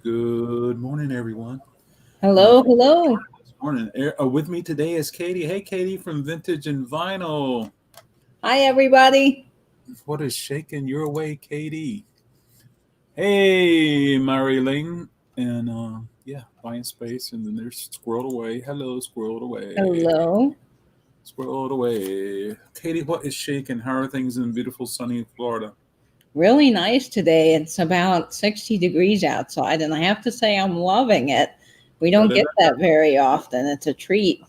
Good morning, everyone. Hello, Thank you for hello. joining this morning. With me today is Katie. Hey, Katie from Vintage and Vinyl. Hi, everybody. What is shaking your way, Katie? Hey, Mary Ling. And yeah, buying space. And then there's Squirreled Away. Hello, Squirreled Away. Hello. Squirreled Away. Katie, what is shaking? How are things in beautiful sunny Florida? Really nice today. It's about 60 degrees outside, and I have to say I'm loving it. We That don't is get that very often. It's a treat.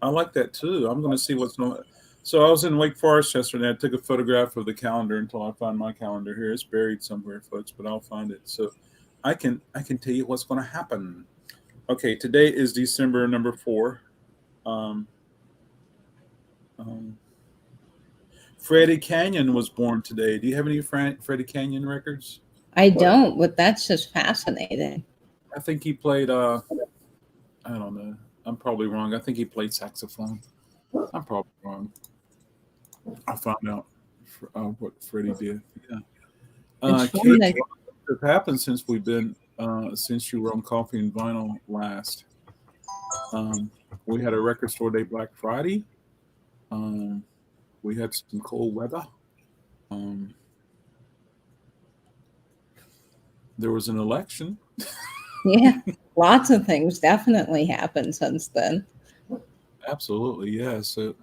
I like that too. I'm going to see what's going. So I was in Wake Forest yesterday. I took a photograph of the calendar until I find my calendar here. It's buried somewhere, folks, but I'll find it. So I can tell you what's going to happen. Okay, today is December number 4. Um, um, Freddie Canyon was born today. Do you have any Freddie Canyon records? I don't, but that's just fascinating. I think he played. I don't know. I'm probably wrong. I think he played saxophone. I'm probably wrong. I'll find out what Freddie did. Yeah. It's fun Katie, that, what has happened since we've been since you were on Coffee and Vinyl last? We had a record store day Black Friday. Um, we had some cold weather. Um, there was an election. yeah, lots of things definitely happened since then. Absolutely, yeah. So,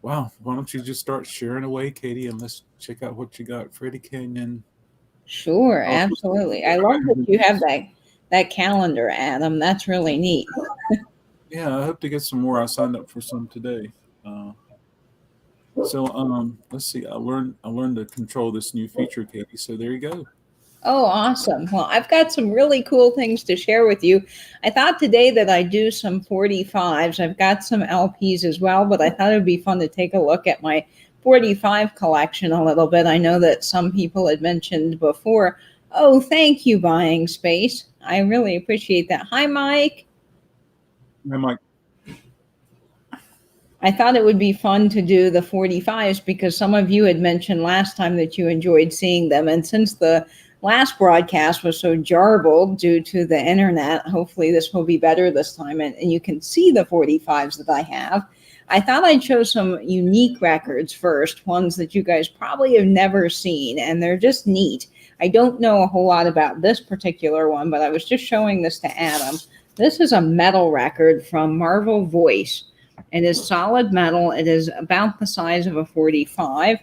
wow. Why don't you just start sharing away, Katie, and let's check out what you got. Freddie Canyon. Sure, Oh, absolutely. I love that you have that calendar, Adam. That's really neat. yeah. I hope to get some more. I signed up for some today. So let's see. I learned to control this new feature, Katie. So there you go. Oh, awesome. Well, I've got some really cool things to share with you. I thought today that I'd do some 45s. I've got some LPs as well, but I thought it would be fun to take a look at my 45 collection a little bit. I know that some people had mentioned before, oh, thank you, buying space. I really appreciate that. Hi, Mike. I'm like, I thought it would be fun to do the 45s because some of you had mentioned last time that you enjoyed seeing them. And since the last broadcast was so jarbled due to the internet, hopefully this will be better this time. And you can see the 45s that I have. I thought I'd show some unique records first, ones that you guys probably have never seen, and they're just neat. I don't know a whole lot about this particular one, but I was just showing this to Adam. This is a metal record from Marvel Voice. It is solid metal. It is about the size of a 45.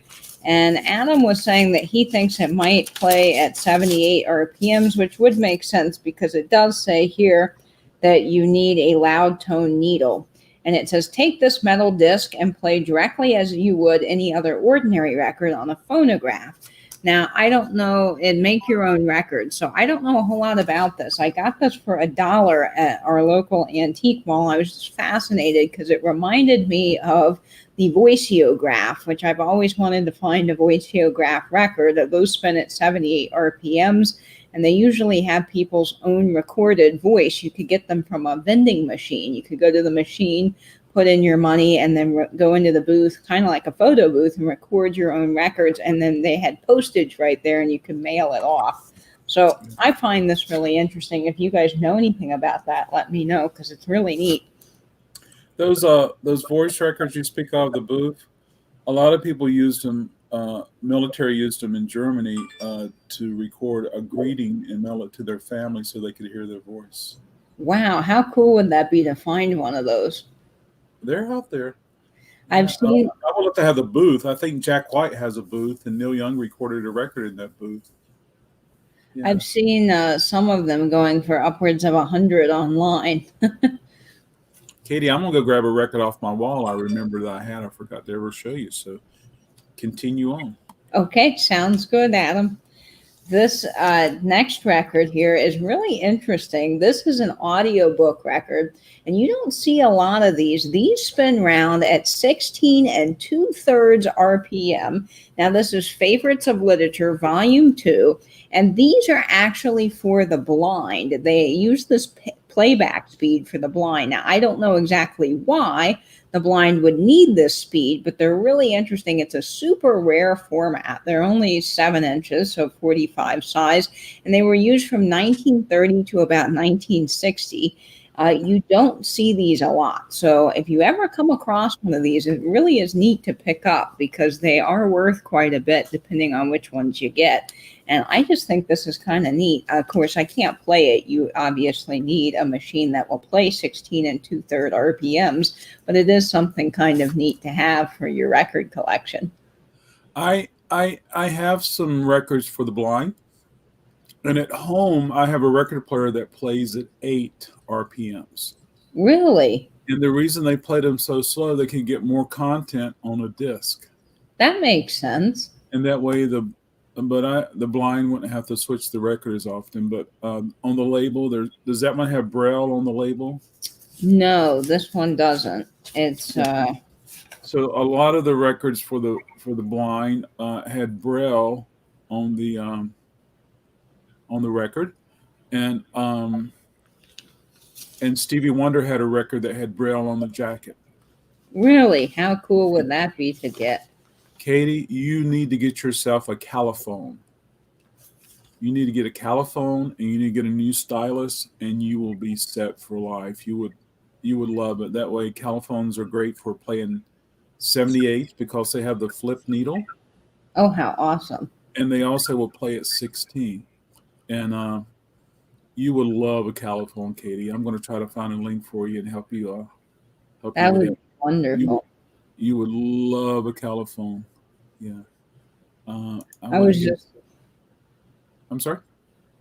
And Adam was saying that he thinks it might play at 78 RPMs, which would make sense because it does say here that you need a loud tone needle. And it says, take this metal disc and play directly as you would any other ordinary record on a phonograph. Now, I don't know, and make your own record. So I don't know a whole lot about this. I got this for $1 at our local antique mall. I was just fascinated because it reminded me of the voiceograph, which I've always wanted to find a voiceograph record. Those spin at 78 RPMs, and they usually have people's own recorded voice. You could get them from a vending machine. You could go to the machine, put in your money, and then go into the booth, kind of like a photo booth, and record your own records. And then they had postage right there, and you could mail it off. So I find this really interesting. If you guys know anything about that, let me know because it's really neat. those voice records you speak of, the booth. A lot of people used them. Military used them in Germany to record a greeting and mail it to their family so they could hear their voice. Wow, how cool would that be to find one of those? They're out there. I've Yeah, seen I would love to have the booth. I think Jack White has a booth, and Neil Young recorded a record in that booth. Yeah, I've seen some of them going for upwards of 100 online. Katie, I'm gonna go grab a record off my wall. I remember that I had. I forgot to ever show you. So continue on. Okay, sounds good, Adam. This next record here is really interesting. This is an audiobook record, and you don't see a lot of these. These spin round at 16 and 2/3 RPM. Now, this is Favorites of Literature, Volume 2, and these are actually for the blind. They use this playback speed for the blind. Now, I don't know exactly why the blind would need this speed, but they're really interesting. It's a super rare format. They're only 7 inches, so 45 size, and they were used from 1930 to about 1960. You don't see these a lot. So if you ever come across one of these, it really is neat to pick up because they are worth quite a bit depending on which ones you get. And I just think this is kind of neat. Of course, I can't play it. You obviously need a machine that will play 16 and 2/3 RPMs, but it is something kind of neat to have for your record collection. I have some records for the blind, and at home I have a record player that plays at 8 RPMs. Really? And the reason they play them so slow, they can get more content on a disc, That makes sense. and that way the blind wouldn't have to switch the record as often. But on the label, does that one have Braille on the label? No, this one doesn't. It's So a lot of the records for the blind had Braille on the record, and Stevie Wonder had a record that had Braille on the jacket. Really? How cool would that be to get? Katie, you need to get yourself a caliphone. You need to get a caliphone, and you need to get a new stylus, and you will be set for life. You would love it. That way, caliphones are great for playing 78 because they have the flip needle. Oh, how awesome. And they also will play at 16. And you would love a caliphone, Katie. I'm going to try to find a link for you and help you. That with would it. be wonderful. You would love a caliphone. Yeah. I'm sorry?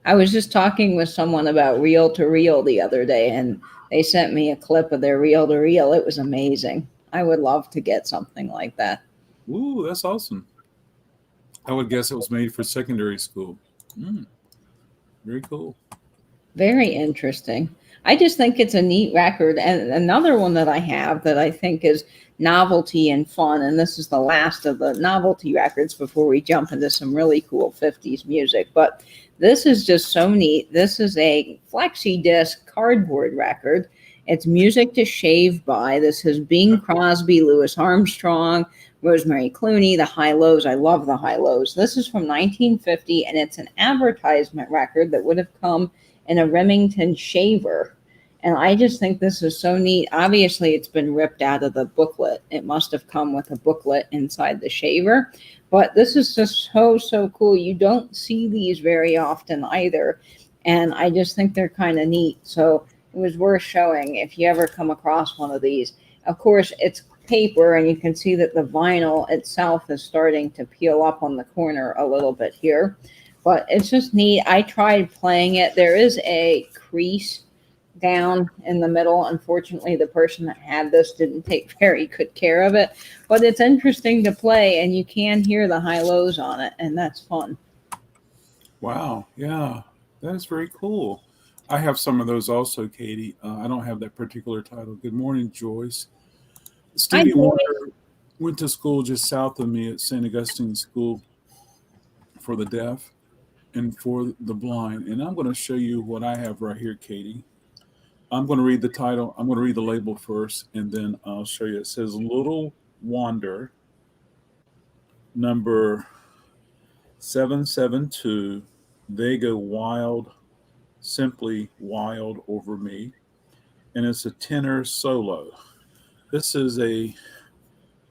I was just talking with someone about reel to reel the other day, and they sent me a clip of their reel to reel. It was amazing. I would love to get something like that. Ooh, that's awesome. I would guess it was made for secondary school. Very cool. Very interesting. I just think it's a neat record. And another one that I have that I think is novelty and fun, and this is the last of the novelty records before we jump into some really cool 50s music. But this is just so neat. This is a flexi disc cardboard record. It's music to shave by. This is Bing Crosby, Louis Armstrong, Rosemary Clooney, the High Lows. I love the High Lows. This is from 1950, and it's an advertisement record that would have come in a Remington shaver. And I just think this is so neat. Obviously, it's been ripped out of the booklet. It must have come with a booklet inside the shaver. But this is just so cool. You don't see these very often either. And I just think they're kind of neat. So it was worth showing if you ever come across one of these. Of course, it's paper, and you can see that the vinyl itself is starting to peel up on the corner a little bit here. But it's just neat. I tried playing it. There is a crease down in the middle. Unfortunately, the person that had this didn't take very good care of it. But it's interesting to play, and you can hear the high lows on it, and that's fun. Wow. Yeah, that is very cool. I have some of those also, Katie. I don't have that particular title. Good morning, Joyce. Stevie Wonder went to school just south of me at St. Augustine School for the deaf and for the blind. And I'm going to show you what I have right here, Katie. I'm going to read the title. I'm going to read the label first, and then I'll show you. It says Little Wander, number 772. They go wild, simply wild over me. And it's a tenor solo. This is I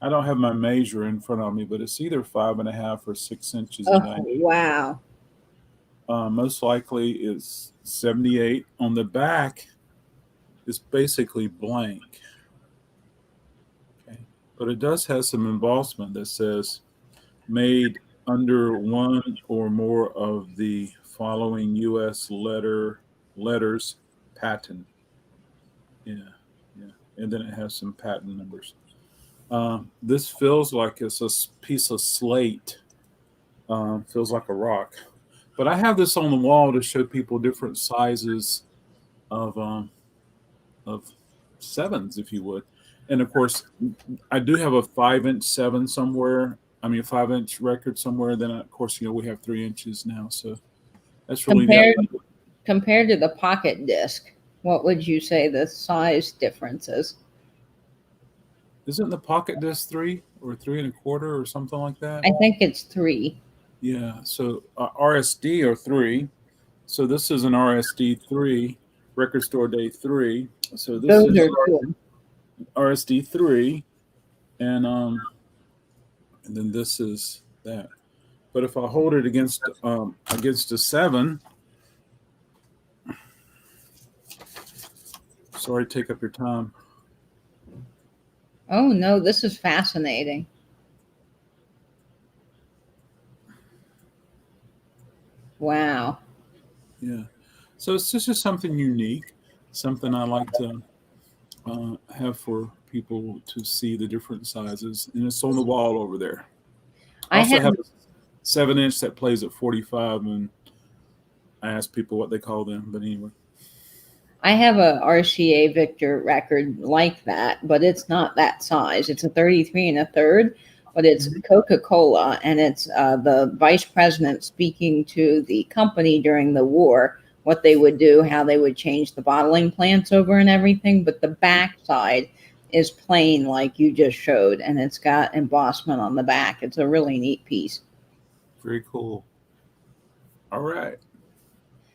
don't have my measure in front of me, but it's either 5.5 or 6 inches. Oh, wow. Most likely it's 78. On the back, it's basically blank. Okay. But it does have some embossment that says made under one or more of the following U.S. letters patent. Yeah. And then it has some patent numbers. This feels like it's a piece of slate. Feels like a rock. But I have this on the wall to show people different sizes of sevens, if you would. And of course, I do have a 5-inch 7 somewhere. I mean, a 5-inch record somewhere. Then, of course, we have 3 inches now. So that's really compared to the pocket disc. What would you say the size difference is? Isn't the pocket disc 3 or 3 1/4 or something like that? I think it's 3. Yeah. So RSD are 3. So this is an RSD 3, Record Store Day 3. So this Those is are cool. RSD 3, and then this is that. But if I hold it against a 7, sorry, take up your time. Oh no, this is fascinating. Wow. Yeah. So it's just something unique, something I like to have for people to see the different sizes, and it's on the wall over there. I I also have have a 7-inch that plays at 45, and I ask people what they call them, but anyway. I have a RCA Victor record like that, but it's not that size. It's a 33 and a third, but it's Mhm. Coca-Cola, and it's the vice president speaking to the company during the war, what they would do, how they would change the bottling plants over and everything. But the back side is plain like you just showed, and it's got embossment on the back. It's a really neat piece. Very cool. All right.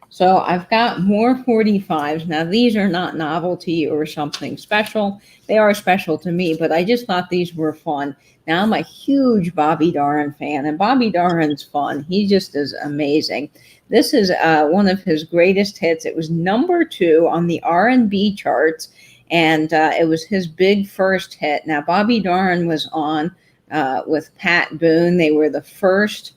So I've got more 45s. Now, these are not novelty or something special. They are special to me, but I just thought these were fun. Now, I'm a huge Bobby Darin fan, and Bobby Darin's fun. He just is amazing. This is one of his greatest hits. It was number 2 on the R&B charts, and it was his big first hit. Now, Bobby Darin was on with Pat Boone. They were the first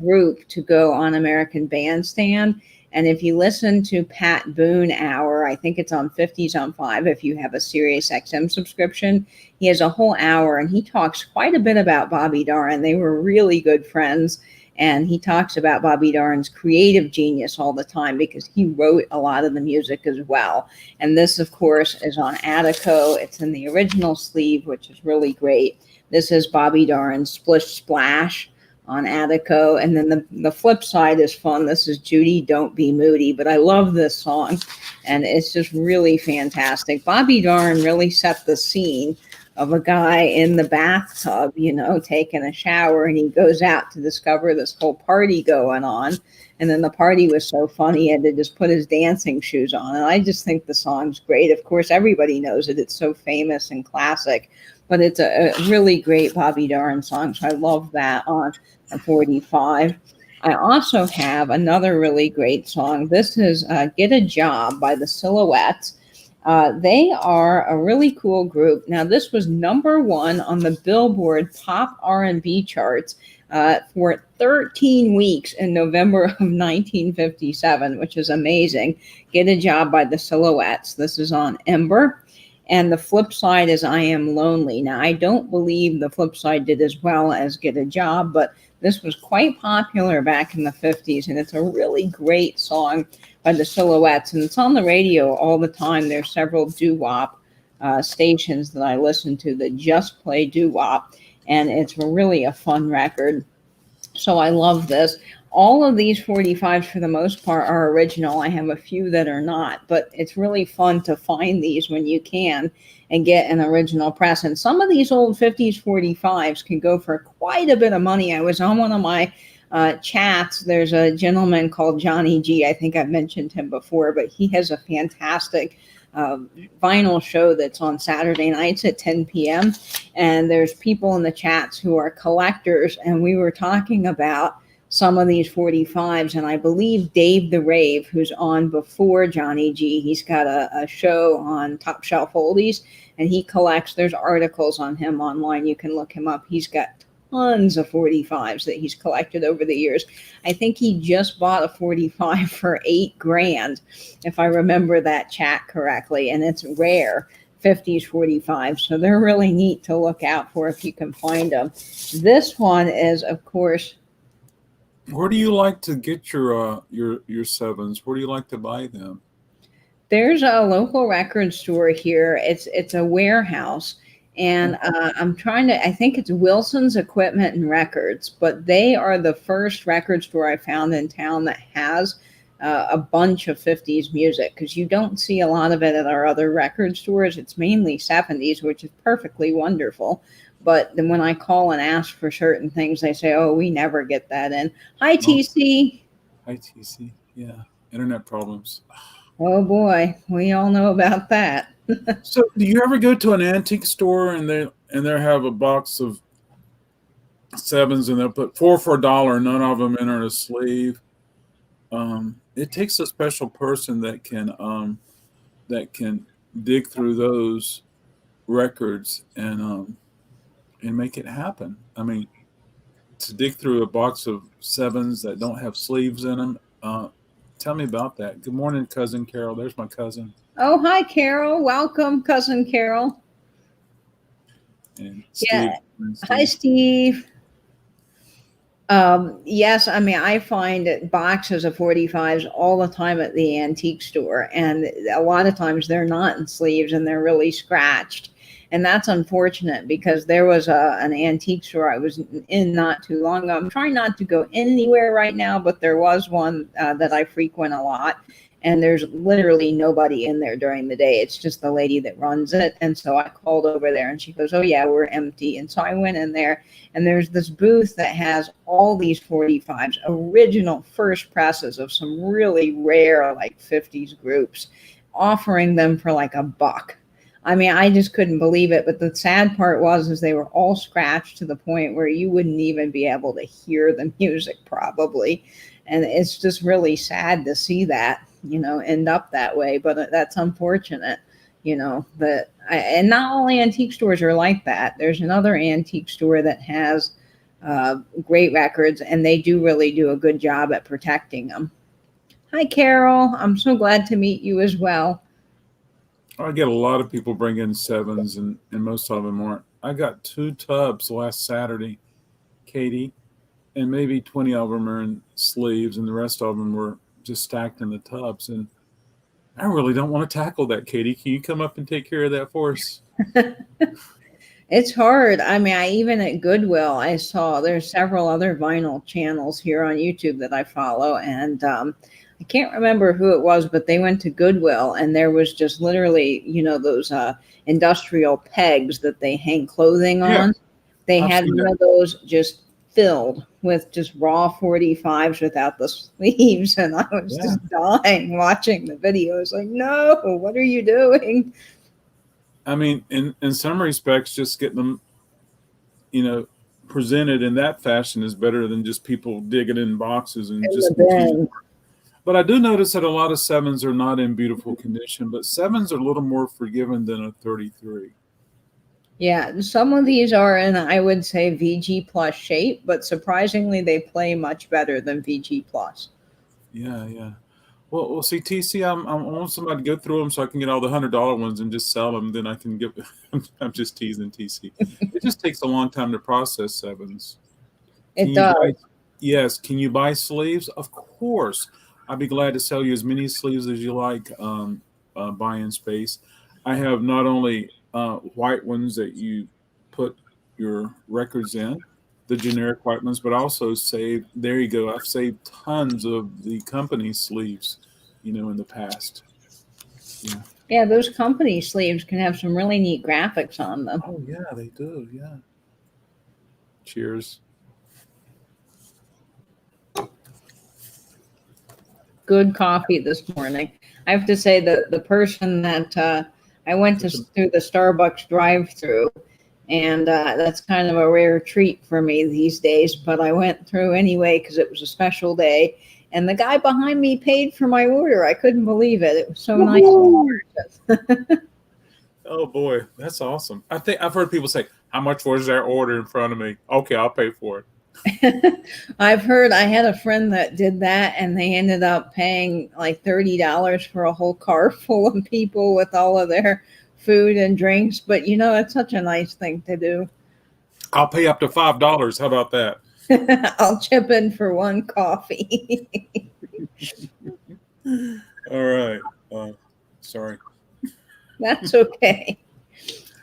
group to go on American Bandstand, and if you listen to Pat Boone Hour, I think it's on 50s on 5 if you have a Sirius XM subscription. He has a whole hour and he talks quite a bit about Bobby Darin. They were really good friends. And he talks about Bobby Darin's creative genius all the time because he wrote a lot of the music as well. And this, of course, is on Attico. It's in the original sleeve, which is really great. This is Bobby Darin's Splish Splash on Attico. And then the flip side is fun. This is Judy, Don't Be Moody. But I love this song, and it's just really fantastic. Bobby Darin really set the scene of a guy in the bathtub, taking a shower, and he goes out to discover this whole party going on. And then the party was so fun, he had to just put his dancing shoes on. And I just think the song's great. Of course, everybody knows it. It's so famous and classic, but it's a really great Bobby Darin song. So I love that on a 45. I also have another really great song. This is Get a Job by the Silhouettes. They are a really cool group. Now, this was number 1 on the Billboard Pop R&B charts for 13 weeks in November of 1957, which is amazing. Get a Job by the Silhouettes. This is on Ember. And the flip side is I Am Lonely. Now, I don't believe the flip side did as well as Get a Job, but this was quite popular back in the 50s, and it's a really great song by the Silhouettes, and it's on the radio all the time. There's several doo-wop stations that I listen to that just play doo-wop, and it's really a fun record. So I love this. All of these 45s, for the most part, are original. I have a few that are not, but it's really fun to find these when you can and get an original press. And some of these old 50s 45s can go for quite a bit of money. I was on one of my chats. There's a gentleman called Johnny G. I think I've mentioned him before, but he has a fantastic vinyl show that's on Saturday nights at 10 p.m. And there's people in the chats who are collectors, and we were talking about some of these 45s, and I believe Dave the Rave, who's on before Johnny G, he's got a show on Top Shelf Oldies, and he collects, there's articles on him online, you can look him up. He's got tons of 45s that he's collected over the years. I think he just bought a 45 for $8,000, if I remember that chat correctly, and it's rare. 50s 45s, so they're really neat to look out for if you can find them. This one is, of course, Where do you like to get your sevens? Where do you like to buy them? there's a local record store here. It's a warehouse, and I'm trying to. I think it's Wilson's Equipment and Records, but they are the first record store I found in town that has a bunch of 50s music, because you don't see a lot of it at our other record stores. It's mainly 70s, which is perfectly wonderful. But then when I call and ask for certain things, they say, oh, we never get that in. Hi, TC. Hi, TC. Yeah, internet problems. Oh, boy. We all know about that. So, do you ever go to an antique store and they have a box of sevens and they'll put four for $1, none of them enter a sleeve? It takes a special person that can dig through those records and make it happen. I mean, to dig through a box of sevens that don't have sleeves in them. Tell me about that. Good morning, cousin Carol. There's my cousin. Oh, hi, Carol. Welcome, cousin Carol. And Steve. Hi, Steve. Yes, I mean, I find boxes of 45s all the time at the antique store, and a lot of times they're not in sleeves and they're really scratched. And that's unfortunate, because there was an antique store I was in not too long ago. I'm trying not to go anywhere right now, but there was one that I frequent a lot. And there's literally nobody in there during the day. It's just the lady that runs it. And so I called over there and she goes, oh, yeah, we're empty. And so I went in there and there's this booth that has all these 45s, original first presses of some really rare, like 50s groups, offering them for like $1. I mean, I just couldn't believe it. But the sad part is they were all scratched to the point where you wouldn't even be able to hear the music probably. And it's just really sad to see that, end up that way. But that's unfortunate, and not all antique stores are like that. There's another antique store that has great records, and they really do a good job at protecting them. Hi, Carol. I'm so glad to meet you as well. I get a lot of people bring in sevens, and most of them aren't. I got 2 tubs last Saturday, Katie, and maybe 20 of them are in sleeves, and the rest of them were just stacked in the tubs. And I really don't want to tackle that, Katie. Can you come up and take care of that for us? It's hard. I mean, even at Goodwill, I saw there's several other vinyl channels here on YouTube that I follow, and I can't remember who it was, but they went to Goodwill and there was just literally, those industrial pegs that they hang clothing on. They had one of those just filled with just raw 45s without the sleeves, and I was just dying watching the video. I was like, no, what are you doing? I mean, in some respects, just getting them, presented in that fashion is better than just people digging in boxes and just. But I do notice that a lot of sevens are not in beautiful condition, but sevens are a little more forgiving than a 33. Yeah, some of these are in, I would say, VG plus shape, but surprisingly, they play much better than VG plus. Yeah. Well, see, TC, I want somebody to go through them so I can get all the $100 ones and just sell them. Then I can get. I'm just teasing, TC. It just takes a long time to process sevens. It does. Yes. Can you buy sleeves? Of course. I'd be glad to sell you as many sleeves as you like, buying space. I have not only white ones that you put your records in, the generic white ones, but also there you go. I've saved tons of the company sleeves, in the past. Yeah, those company sleeves can have some really neat graphics on them. Oh, yeah, they do. Yeah. Cheers. Good coffee this morning. I have to say that the person that I went through the Starbucks drive-through, and that's kind of a rare treat for me these days, but I went through anyway because it was a special day, and the guy behind me paid for my order. I couldn't believe it. It was so nice. Oh boy, that's awesome. I think I've heard people say, how much was their order in front of me? Okay, I'll pay for it. I've heard, I had a friend that did that and they ended up paying like $30 for a whole car full of people with all of their food and drinks. But it's such a nice thing to do. I'll pay up to $5. How about that? I'll chip in for one coffee. All right. Sorry. That's okay.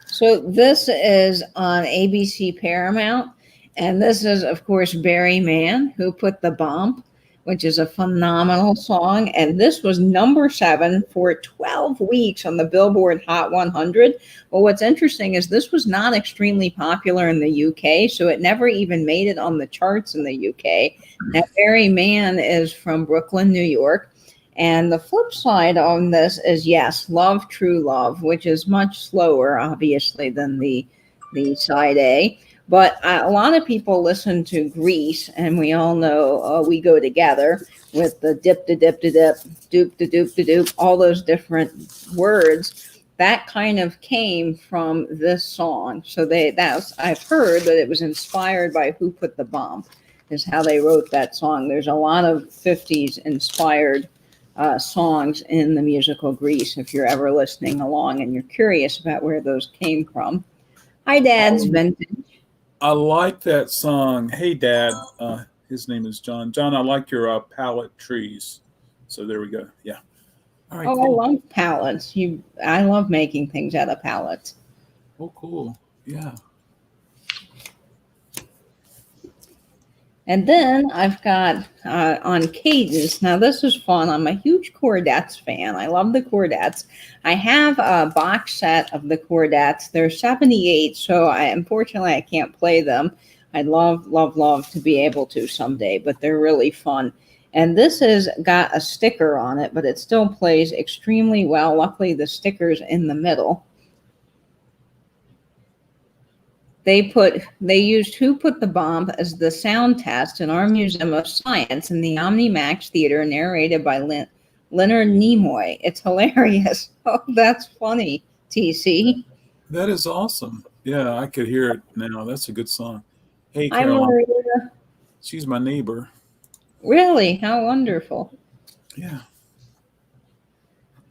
So this is on ABC Paramount. And this is, of course, Barry Mann, who put the bump, which is a phenomenal song. And this was number 7 for 12 weeks on the Billboard Hot 100. Well, what's interesting is this was not extremely popular in the UK, so it never even made it on the charts in the UK. That very man is from Brooklyn, New York. And the flip side on this is, yes, Love, True Love, which is much slower, obviously, than the side A. But a lot of people listen to Grease, and we all know We Go Together with the dip, da dip, da dip, doop, da doop, da doop, all those different words. That kind of came from this song. So I've heard that it was inspired by Who Put the Bomb, is how they wrote that song. There's a lot of 50s inspired songs in the musical Grease, if you're ever listening along and you're curious about where those came from. Hi, Dad's Vintage. I like that song. Hey, Dad. His name is John. John, I like your palette trees. So there we go. Yeah. All right. Oh, cool. I love palettes. I love making things out of palettes. Oh, cool. Yeah. And then I've got on Cadence. Now, this is fun. I'm a huge Chordettes fan. I love the Chordettes. I have a box set of the Chordettes. They're 78, so unfortunately I can't play them. I'd love, love, love to be able to someday, but they're really fun. And this has got a sticker on it, but it still plays extremely well. Luckily, the sticker's in the middle. They used Who Put the Bomb as the sound test in our Museum of Science in the OmniMax Theater, narrated by Leonard Nimoy. It's hilarious. Oh, that's funny, TC. That is awesome. Yeah, I could hear it now. That's a good song. Hey, Hi, Caroline. Maria. She's my neighbor. Really? How wonderful. Yeah.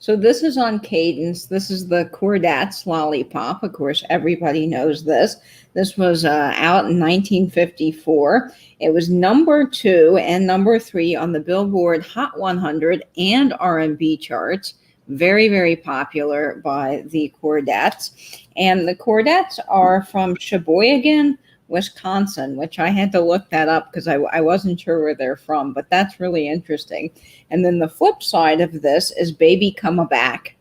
So this is on Cadence. This is the Chordettes Lollipop. Of course, everybody knows this. This was out in 1954. It was number 2 and number 3 on the Billboard Hot 100 and R&B charts. Very, very popular by the Chordettes. And the Chordettes are from Sheboygan, Wisconsin, which I had to look that up because I wasn't sure where they're from, but that's really interesting. And then the flip side of this is Baby Come Back,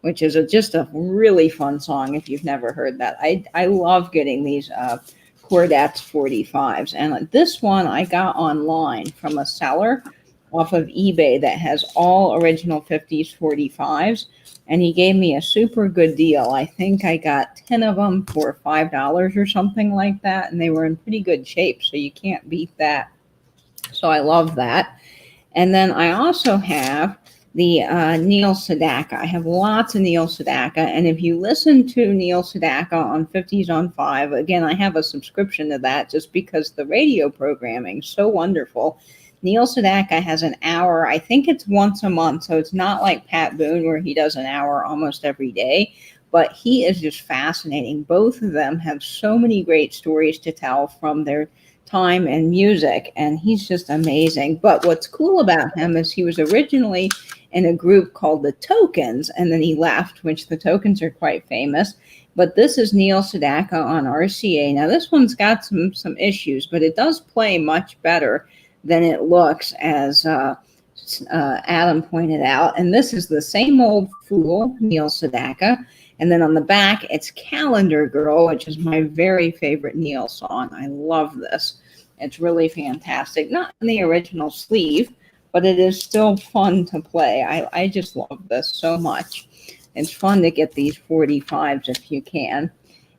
which is just a really fun song if you've never heard that. I love getting these Chordettes 45s. And this one I got online from a seller off of eBay that has all original 50s 45s. And he gave me a super good deal. I think I got 10 of them for $5 or something like that. And they were in pretty good shape, so you can't beat that. So I love that. And then I also have the Neil Sedaka. I have lots of Neil Sedaka. And if you listen to Neil Sedaka on 50s on 5, again, I have a subscription to that just because the radio programming is so wonderful. Neil Sedaka has an hour. I think it's once a month, so it's not like Pat Boone where he does an hour almost every day, but he is just fascinating. Both of them have so many great stories to tell from their time in music, and he's just amazing. But what's cool about him is he was originally in a group called the Tokens, and then he left, which the Tokens are quite famous. But this is Neil Sedaka on RCA. Now, this one's got some issues, but it does play much better than it looks, as Adam pointed out. And this is the Same Old Fool, Neil Sedaka. And then on the back, it's Calendar Girl, which is my very favorite Neil song. I love this. It's really fantastic. Not in the original sleeve, but it is still fun to play. I just love this so much. It's fun to get these 45s if you can.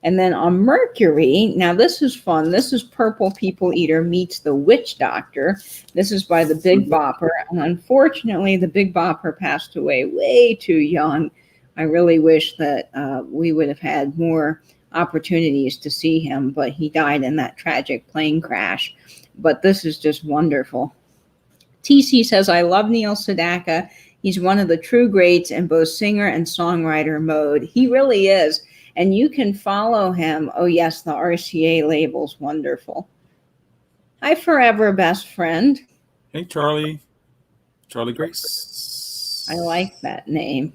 And then on Mercury, now this is fun. This is Purple People Eater meets the Witch Doctor. This is by the Big Bopper. And unfortunately, the Big Bopper passed away way too young. I really wish that we would have had more opportunities to see him, but he died in that tragic plane crash. But this is just wonderful. TC says, I love Neil Sedaka. He's one of the true greats in both singer and songwriter mode. He really is. And you can follow him. Oh, yes, the RCA label's wonderful. Hi, Forever Best Friend. Hey, Charlie. Charlie Grace. I like that name.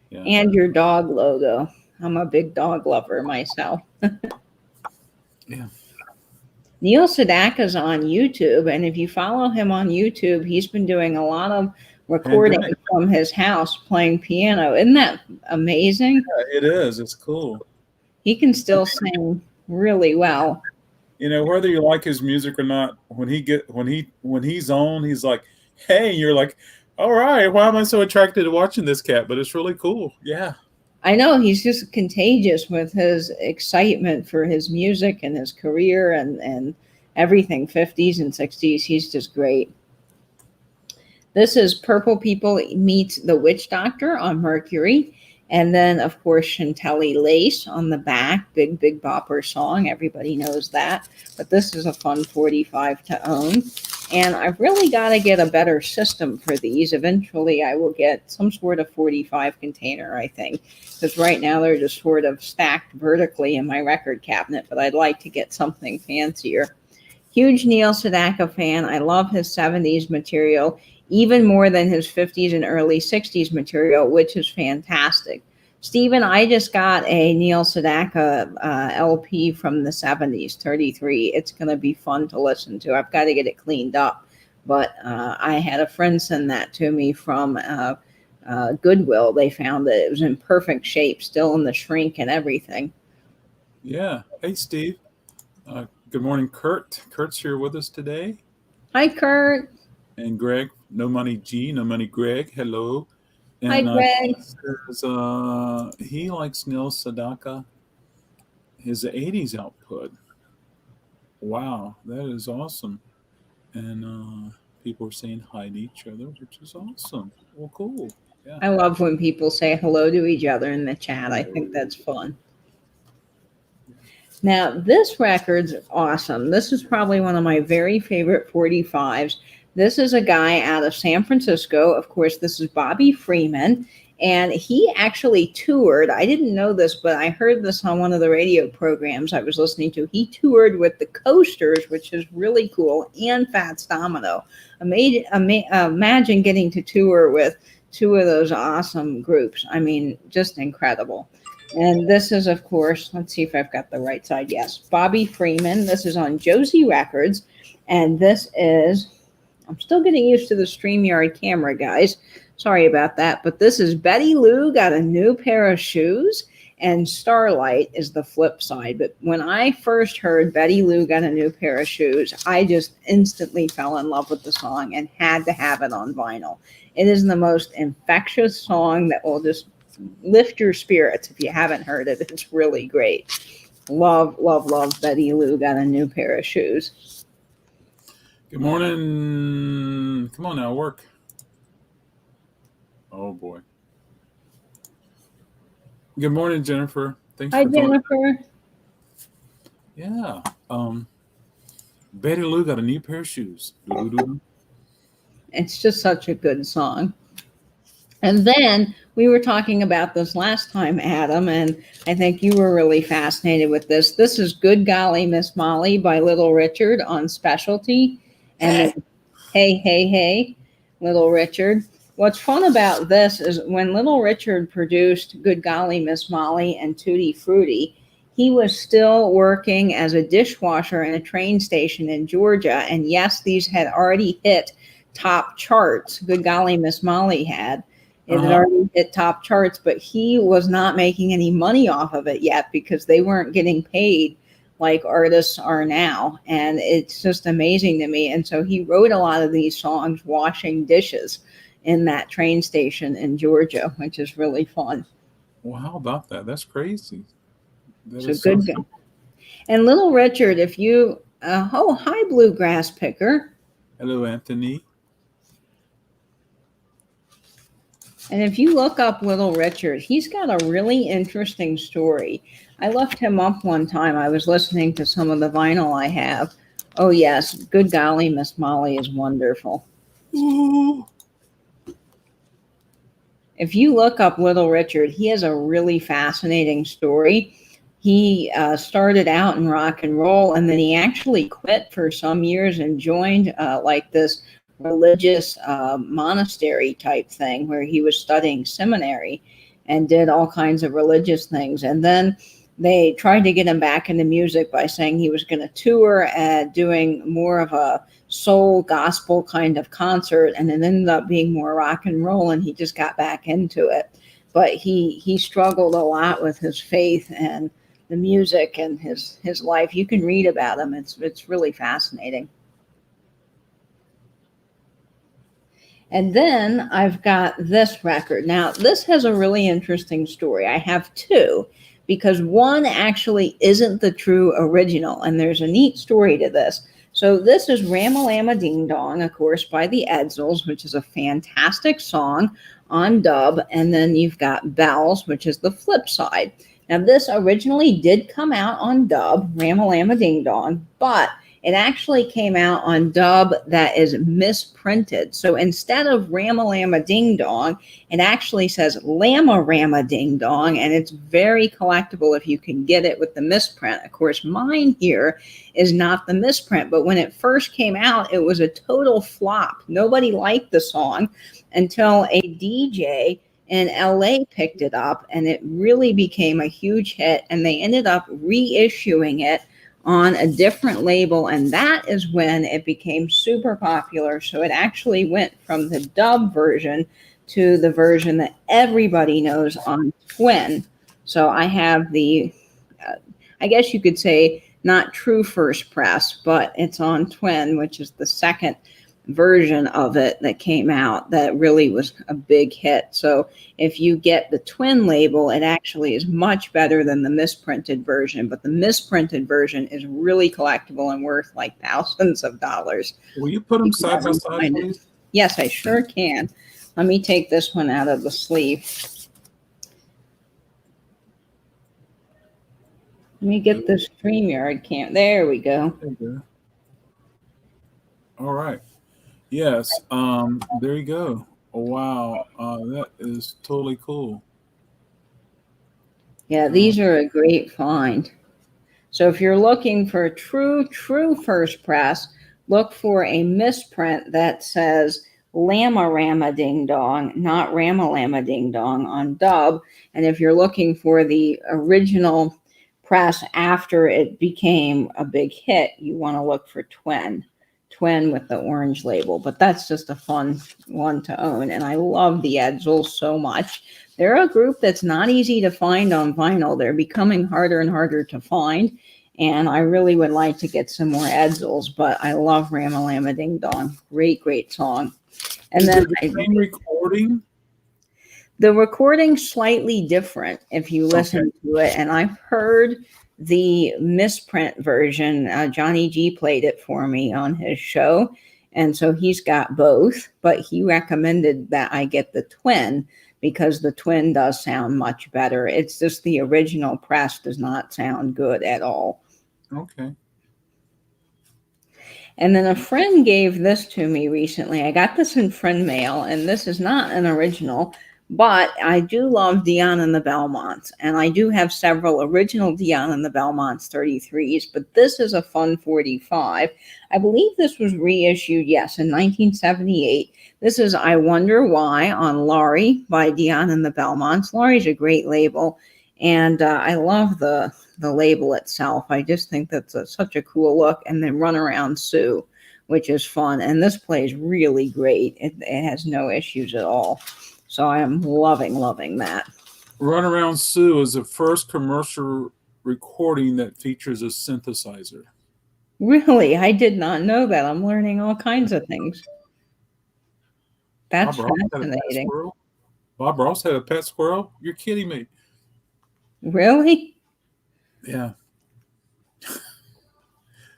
Yeah. And your dog logo. I'm a big dog lover myself. Yeah. Neil Sedaka's on YouTube, and if you follow him on YouTube, he's been doing a lot of recording Pandemic. from his house playing piano. Isn't that amazing? Yeah, it is. It's cool. He can still sing really well. You know, whether you like his music or not, when he's on, he's like, "Hey," and you're like, "All right, why am I so attracted to watching this cat?" But it's really cool. Yeah. I know he's just contagious with his excitement for his music and his career and everything, 50s and 60s. He's just great. This is Purple People Meets the Witch Doctor on Mercury. And then, of course, Chantilly Lace on the back. Big, big bopper song. Everybody knows that. But this is a fun 45 to own. And I've really got to get a better system for these. Eventually, I will get some sort of 45 container, I think. Because right now, they're just sort of stacked vertically in my record cabinet. But I'd like to get something fancier. Huge Neil Sedaka fan. I love his 70s material, even more than his 50s and early 60s material, which is fantastic. Stephen, I just got a Neil Sedaka LP from the 70s, 33. It's going to be fun to listen to. I've got to get it cleaned up. But I had a friend send that to me from Goodwill. They found that it was in perfect shape, still in the shrink and everything. Yeah. Hey, Steve. Good morning, Kurt. Kurt's here with us today. Hi, Kurt. And Greg. No Money G, No Money Greg. Hello. And Hi, Greg. He likes Neil Sedaka, his 80s output. Wow, that is awesome. And people are saying hi to each other, which is awesome. Well, cool. Yeah. I love when people say hello to each other in the chat. I think that's fun. Now, this record's awesome. This is probably one of my very favorite 45s. This is a guy out of San Francisco. Of course, this is Bobby Freeman. And he actually toured. I didn't know this, but I heard this on one of the radio programs I was listening to. He toured with the Coasters, which is really cool, and Fats Domino. Imagine getting to tour with two of those awesome groups. I mean, just incredible. And this is, of course, let's see if I've got the right side. Yes, Bobby Freeman. This is on Josie Records. And this is, I'm still getting used to the StreamYard camera, guys. Sorry about that. But this is Betty Lou Got a New Pair of Shoes. And Starlight is the flip side. But when I first heard Betty Lou Got a New Pair of Shoes, I just instantly fell in love with the song and had to have it on vinyl. It is the most infectious song that will just lift your spirits. If you haven't heard it, it's really great. Love, love, love Betty Lou Got a New Pair of Shoes. Good morning. Come on now, work. Oh, boy. Good morning, Jennifer. Thanks Hi, for joining. Jennifer. Yeah. Betty Lou Got a New Pair of Shoes. Doo-doo-doo. It's just such a good song. And then we were talking about this last time, Adam, and I think you were really fascinated with this. This is Good Golly Miss Molly by Little Richard on Specialty. And then, hey, hey, hey, Little Richard. What's fun about this is when Little Richard produced Good Golly Miss Molly and Tutti Frutti, he was still working as a dishwasher in a train station in Georgia. And yes, these had already hit top charts. Good Golly Miss Molly had. It had already hit top charts, but he was not making any money off of it yet because they weren't getting paid like artists are now. And it's just amazing to me. And so he wrote a lot of these songs washing dishes in that train station in Georgia, which is really fun. Well, how about that? That's crazy. That So is good. so And Little Richard, if you, hi, Bluegrass Picker. Hello, Anthony. And if you look up Little Richard, he's got a really interesting story. I looked him up one time. I was listening to some of the vinyl I have. Oh, yes. Good Golly, Miss Molly is wonderful. Ooh. If you look up Little Richard, he has a really fascinating story. He started out in rock and roll, and then he actually quit for some years and joined like this religious monastery type thing where he was studying seminary and did all kinds of religious things. And then they tried to get him back into music by saying he was going to tour at doing more of a soul gospel kind of concert, and it ended up being more rock and roll, and he just got back into it. But he struggled a lot with his faith and the music and his life. You can read about him. It's really fascinating. And then I've got this record. Now, this has a really interesting story. I have two, because one actually isn't the true original, and there's a neat story to this. So this is Ramalama Ding Dong, of course, by the Edsels, which is a fantastic song on dub. And then you've got Bells, which is the flip side. Now, this originally did come out on dub, Ramalama Ding Dong, but it actually came out on dub that is misprinted. So instead of Ramalama Ding Dong, it actually says Lama Rama Ding Dong, and it's very collectible if you can get it with the misprint. Of course, mine here is not the misprint, but when it first came out, it was a total flop. Nobody liked the song until a DJ in LA picked it up, and it really became a huge hit, and they ended up reissuing it on a different label, and that is when it became super popular. So it actually went from the dub version to the version that everybody knows on Twin. So I have the, I guess you could say, not true first press, but it's on Twin, which is the second version of it that came out that really was a big hit. So if you get the Twin label, it actually is much better than the misprinted version, but the misprinted version is really collectible and worth like thousands of dollars. Will you put them side by side, please? Yes, I sure can. Let me take this one out of the sleeve. Let me get this StreamYard cam. There we go. All right. Yes. There you go. Oh, wow. That is totally cool. Yeah, these are a great find. So if you're looking for a true first press, look for a misprint that says Lama Rama Ding Dong, not Ramalama Ding Dong on dub. And if you're looking for the original press after it became a big hit, you want to look for Twin with the orange label. But that's just a fun one to own, and I love the Edsels so much. They're a group that's not easy to find on vinyl. They're becoming harder and harder to find, and I really would like to get some more Edsels, but I love Ramalama Ding Dong. Great song. And is then the same recording? The recording's slightly different if you listen to it, and I've heard the misprint version. Johnny G played it for me on his show, and so he's got both, but he recommended that I get the Twin because the Twin does sound much better. It's just the original press does not sound good at all. Okay. And then a friend gave this to me recently. I got this in friend mail, and this is not an original, but I do love Dion and the Belmonts, and I do have several original Dion and the Belmonts 33s, but this is a fun 45. I believe this was reissued, yes, in 1978. This is I Wonder Why on Laurie by Dion and the Belmonts. Laurie's a great label, and I love the label itself. I just think that's such a cool look. And then Runaround Sue, which is fun, and this plays really great. It has no issues at all. So I am loving that. Runaround Sue is the first commercial recording that features a synthesizer. Really? I did not know that. I'm learning all kinds of things. That's fascinating. Bob Ross had a pet squirrel? You're kidding me. Really? Yeah.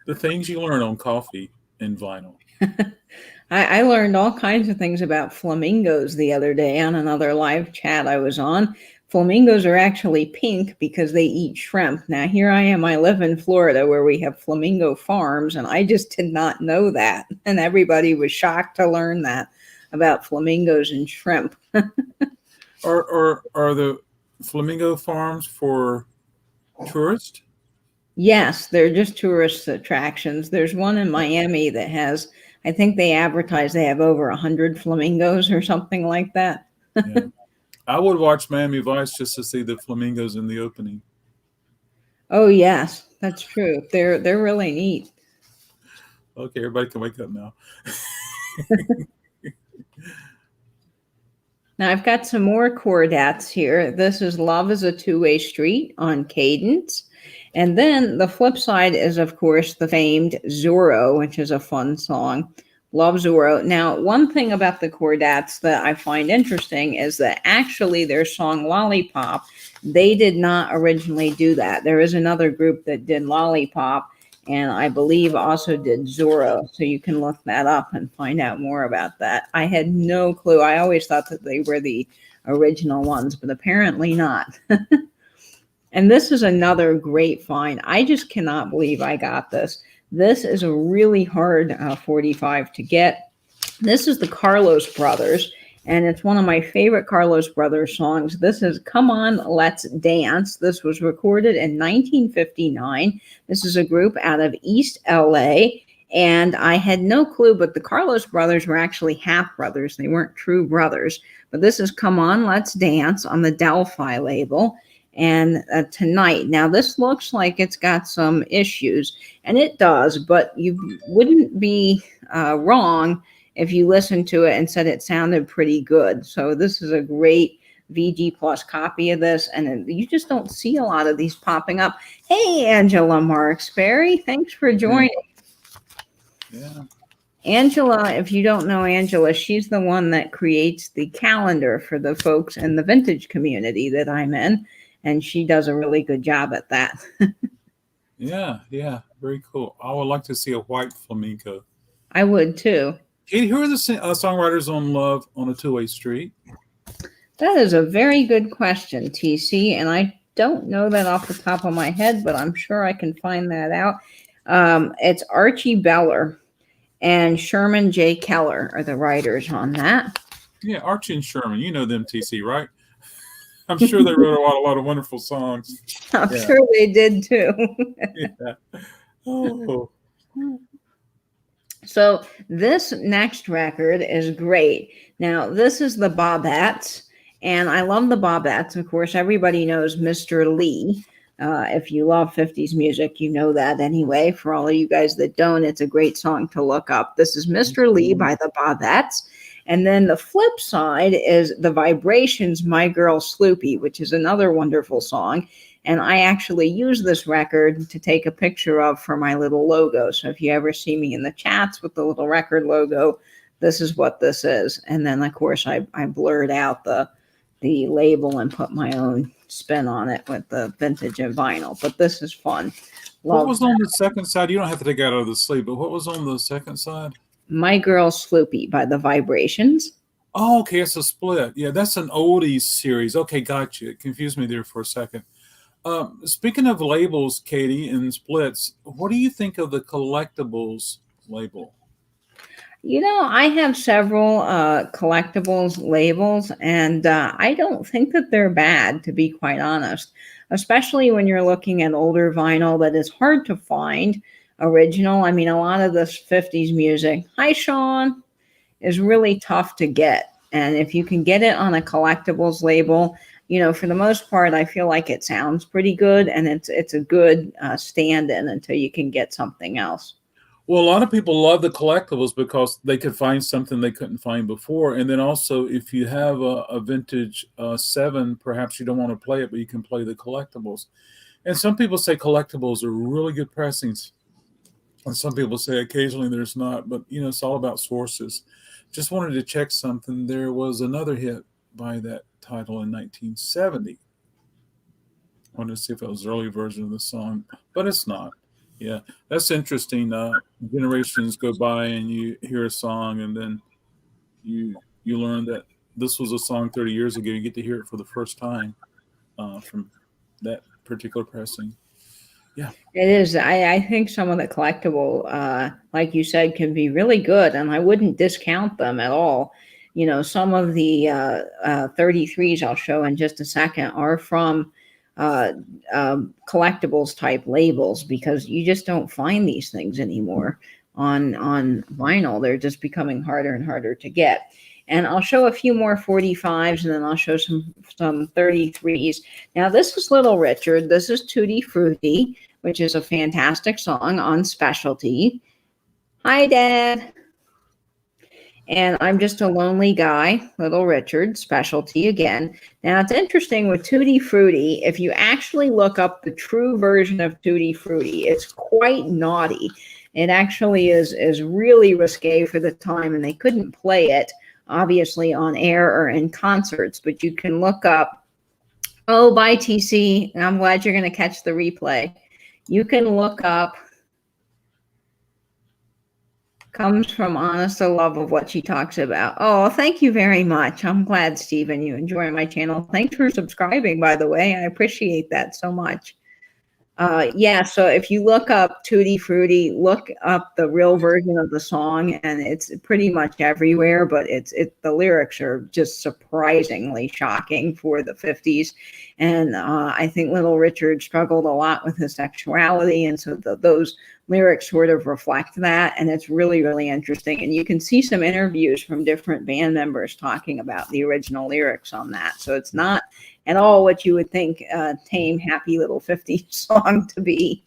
The things you learn on coffee and vinyl. I learned all kinds of things about flamingos the other day on another live chat I was on. Flamingos are actually pink because they eat shrimp. Now, here I am. I live in Florida where we have flamingo farms, and I just did not know that. And everybody was shocked to learn that about flamingos and shrimp. Are the flamingo farms for tourists? Yes, they're just tourist attractions. There's one in Miami that has, I think they advertise they have over 100 flamingos or something like that. Yeah. I would watch Miami Vice just to see the flamingos in the opening. Oh yes, that's true. They're really neat. Okay, everybody can wake up now. Now I've got some more chordates here. This is Love is a Two-Way Street on Cadence. And then the flip side is, of course, the famed Zorro, which is a fun song. Love Zorro. Now, one thing about the chordates that I find interesting is that actually their song Lollipop, they did not originally do that. There is another group that did Lollipop, and I believe also did Zorro. So you can look that up and find out more about that. I had no clue. I always thought that they were the original ones, but apparently not. And this is another great find. I just cannot believe I got this. This is a really hard 45 to get. This is the Carlos Brothers, and it's one of my favorite Carlos Brothers songs. This is Come On, Let's Dance. This was recorded in 1959. This is a group out of East LA, and I had no clue, but the Carlos Brothers were actually half brothers. They weren't true brothers. But this is Come On, Let's Dance on the Delphi label. And Tonight. Now, this looks like it's got some issues, and it does, but you wouldn't be wrong if you listened to it and said it sounded pretty good. So this is a great VG Plus copy of this, and you just don't see a lot of these popping up. Hey, Angela Marksberry, thanks for joining. Yeah. Angela, if you don't know Angela, she's the one that creates the calendar for the folks in the vintage community that I'm in. And she does a really good job at that. Yeah, very cool. I would like to see a white flamenco. I would too. Katie, who are the songwriters on Love on a Two-Way Street? That is a very good question, TC. And I don't know that off the top of my head, but I'm sure I can find that out. It's Archie Beller and Sherman J. Keller are the writers on that. Yeah, Archie and Sherman. You know them, TC, right? I'm sure they wrote a lot of wonderful songs. I'm sure they did too. Yeah. Oh. So this next record is great. Now, this is the Bobettes, and I love the Bobettes. Of course, everybody knows Mr. Lee. If you love 50s music, you know that anyway. For all of you guys that don't, it's a great song to look up. This is Mr. Lee by the Bobettes. And then the flip side is The Vibrations, My Girl Sloopy, which is another wonderful song. And I actually use this record to take a picture of for my little logo. So if you ever see me in the chats with the little record logo, this is what this is. And then, of course, I blurred out the label and put my own spin on it with the vintage and vinyl. But this is fun. What was on the second side? You don't have to take it out of the sleeve, but what was on the second side? My Girl Sloopy by the Vibrations. Oh, okay, it's a split. Yeah, that's an oldies series. Okay, gotcha. It confused me there for a second. Speaking of labels, Katie, and splits, what do you think of the collectibles label? You know, I have several collectibles labels, and I don't think that they're bad, to be quite honest, especially when you're looking at older vinyl that is hard to find original. I mean, a lot of this 50s music, hi, Sean, is really tough to get. And if you can get it on a collectibles label, you know, for the most part, I feel like it sounds pretty good, and it's a good stand-in until you can get something else. Well, a lot of people love the collectibles because they could find something they couldn't find before. And then also, if you have a vintage 7, perhaps you don't want to play it, but you can play the collectibles. And some people say collectibles are really good pressings. And some people say occasionally there's not, but, you know, it's all about sources. Just wanted to check something. There was another hit by that title in 1970. I wanted to see if it was an early version of the song, but it's not. Yeah, that's interesting. Generations go by and you hear a song, and then you learn that this was a song 30 years ago. You get to hear it for the first time from that particular pressing. Yeah, it is. I think some of the collectible, like you said, can be really good, and I wouldn't discount them at all. You know, some of the 33s I'll show in just a second are from collectibles type labels, because you just don't find these things anymore on vinyl. They're just becoming harder and harder to get. And I'll show a few more 45s, and then I'll show some 33s. Now, this is Little Richard. This is Tutti Frutti, which is a fantastic song on Specialty. Hi, Dad. And I'm Just a Lonely Guy, Little Richard, Specialty again. Now, it's interesting with Tutti Frutti, if you actually look up the true version of Tutti Frutti, it's quite naughty. It actually is really risque for the time, and they couldn't play it, obviously, on air or in concerts, but you can look up, oh, bye, TC. I'm glad you're going to catch the replay. You can look up Comes from honest love of what she talks about. Oh, thank you very much. I'm glad, Stephen, you enjoy my channel. Thanks for subscribing, by the way. I appreciate that so much. Yeah, so if you look up Tutti Frutti, look up the real version of the song, and it's pretty much everywhere, but the lyrics are just surprisingly shocking for the 50s. And I think Little Richard struggled a lot with his sexuality, and so those lyrics sort of reflect that, and it's really, really interesting. And you can see some interviews from different band members talking about the original lyrics on that. So it's not at all what you would think a tame, happy little 50s song to be.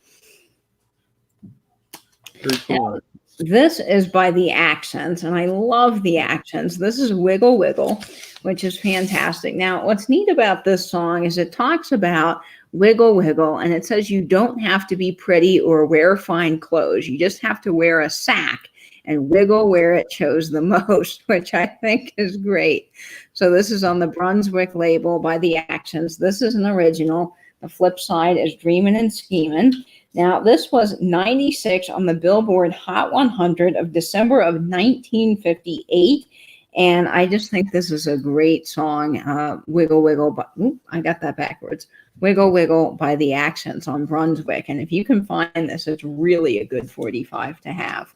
Very cool. Now, this is by The Accents, and I love The Accents. This is Wiggle Wiggle, which is fantastic. Now, what's neat about this song is it talks about wiggle, wiggle, and it says you don't have to be pretty or wear fine clothes. You just have to wear a sack and wiggle where it shows the most, which I think is great. So this is on the Brunswick label by The Accents. This is an original. The flip side is Dreamin' and Schemin'. Now, this was 96 on the Billboard Hot 100 of December of 1958. And I just think this is a great song, Wiggle Wiggle. But I got that backwards. Wiggle Wiggle by The Accents on Brunswick. And if you can find this, it's really a good 45 to have.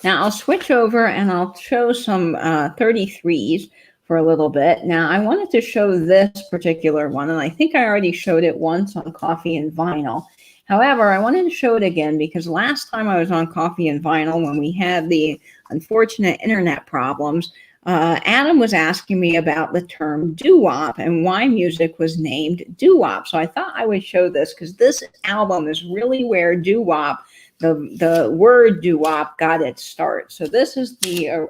Now I'll switch over and I'll show some 33s for a little bit. Now I wanted to show this particular one, and I think I already showed it once on Coffee and Vinyl. However, I wanted to show it again because last time I was on Coffee and Vinyl, when we had the unfortunate internet problems, Adam was asking me about the term doo-wop and why music was named doo-wop. So I thought I would show this because this album is really where doo-wop, the word doo-wop, got its start. So this is